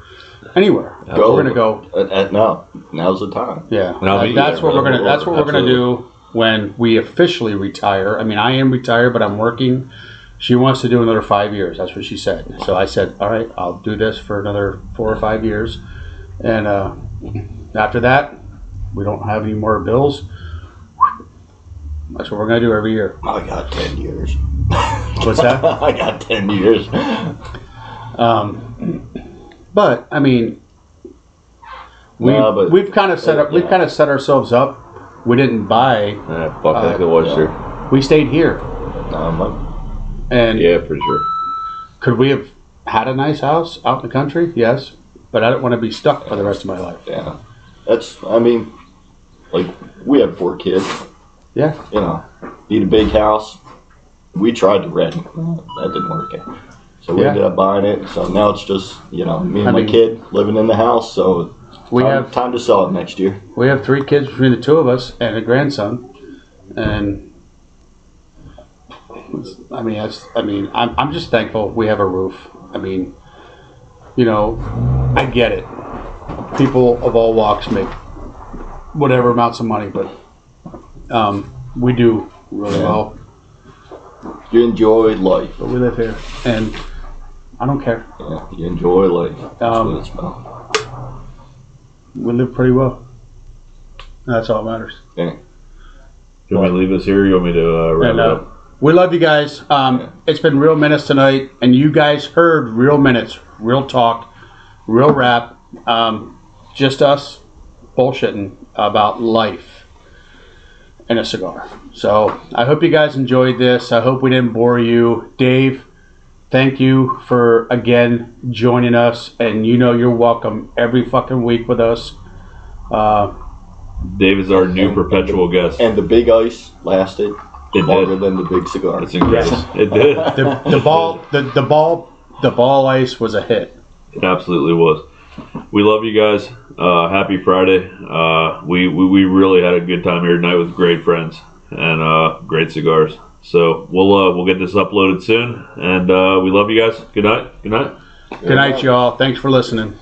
anywhere. Go. We're going to go. Now's the time. Yeah. And I'll be That's there, what we're brother. going to. That's what we're going to do when we officially retire. I mean, I am retired, but I'm working. She wants to do another 5 years. That's what she said. So I said, all right, I'll do this for another 4 or 5 years, and after that, we don't have any more bills. That's what we're gonna do every year. I got 10 years. What's that? I got 10 years. But I mean, we've kind of set up. We've kind of set ourselves up. We didn't buy. Fuck the oyster. We stayed here, and Yeah, for sure. could we have had a nice house out in the country? Yes, but I don't want to be stuck for the rest of my life. Yeah. We had 4 kids. Yeah. Need a big house. We tried to rent. That didn't work out. So we Yeah. ended up buying it. So now it's just, me and my mean, kid living in the house. So We have time to sell it next year. 3 kids between the two of us and a grandson, and I'm just thankful we have a roof. I mean, I get it. People of all walks make whatever amounts of money, but we do really well. You enjoy life. But we live here, and I don't care. Yeah, you enjoy life. That's what it's about. We live pretty well. That's all that matters. Yeah. You want me to leave this here or you want me to wrap And, it up? we love you guys. It's been Real Minutes tonight, and you guys heard Real Minutes, real talk, real rap. Just us bullshitting about life and a cigar. So I hope you guys enjoyed this. I hope we didn't bore you. Dave, thank you for again joining us, and you're welcome every fucking week with us. Dave is our new perpetual guest. And the big ice lasted It longer did. than the big cigar. It's incredible. It did. The ball ice was a hit. It absolutely was. We love you guys. Happy Friday. We really had a good time here tonight with great friends and great cigars. So we'll get this uploaded soon, and we love you guys. Good night. Good night. Good night, y'all. Thanks for listening.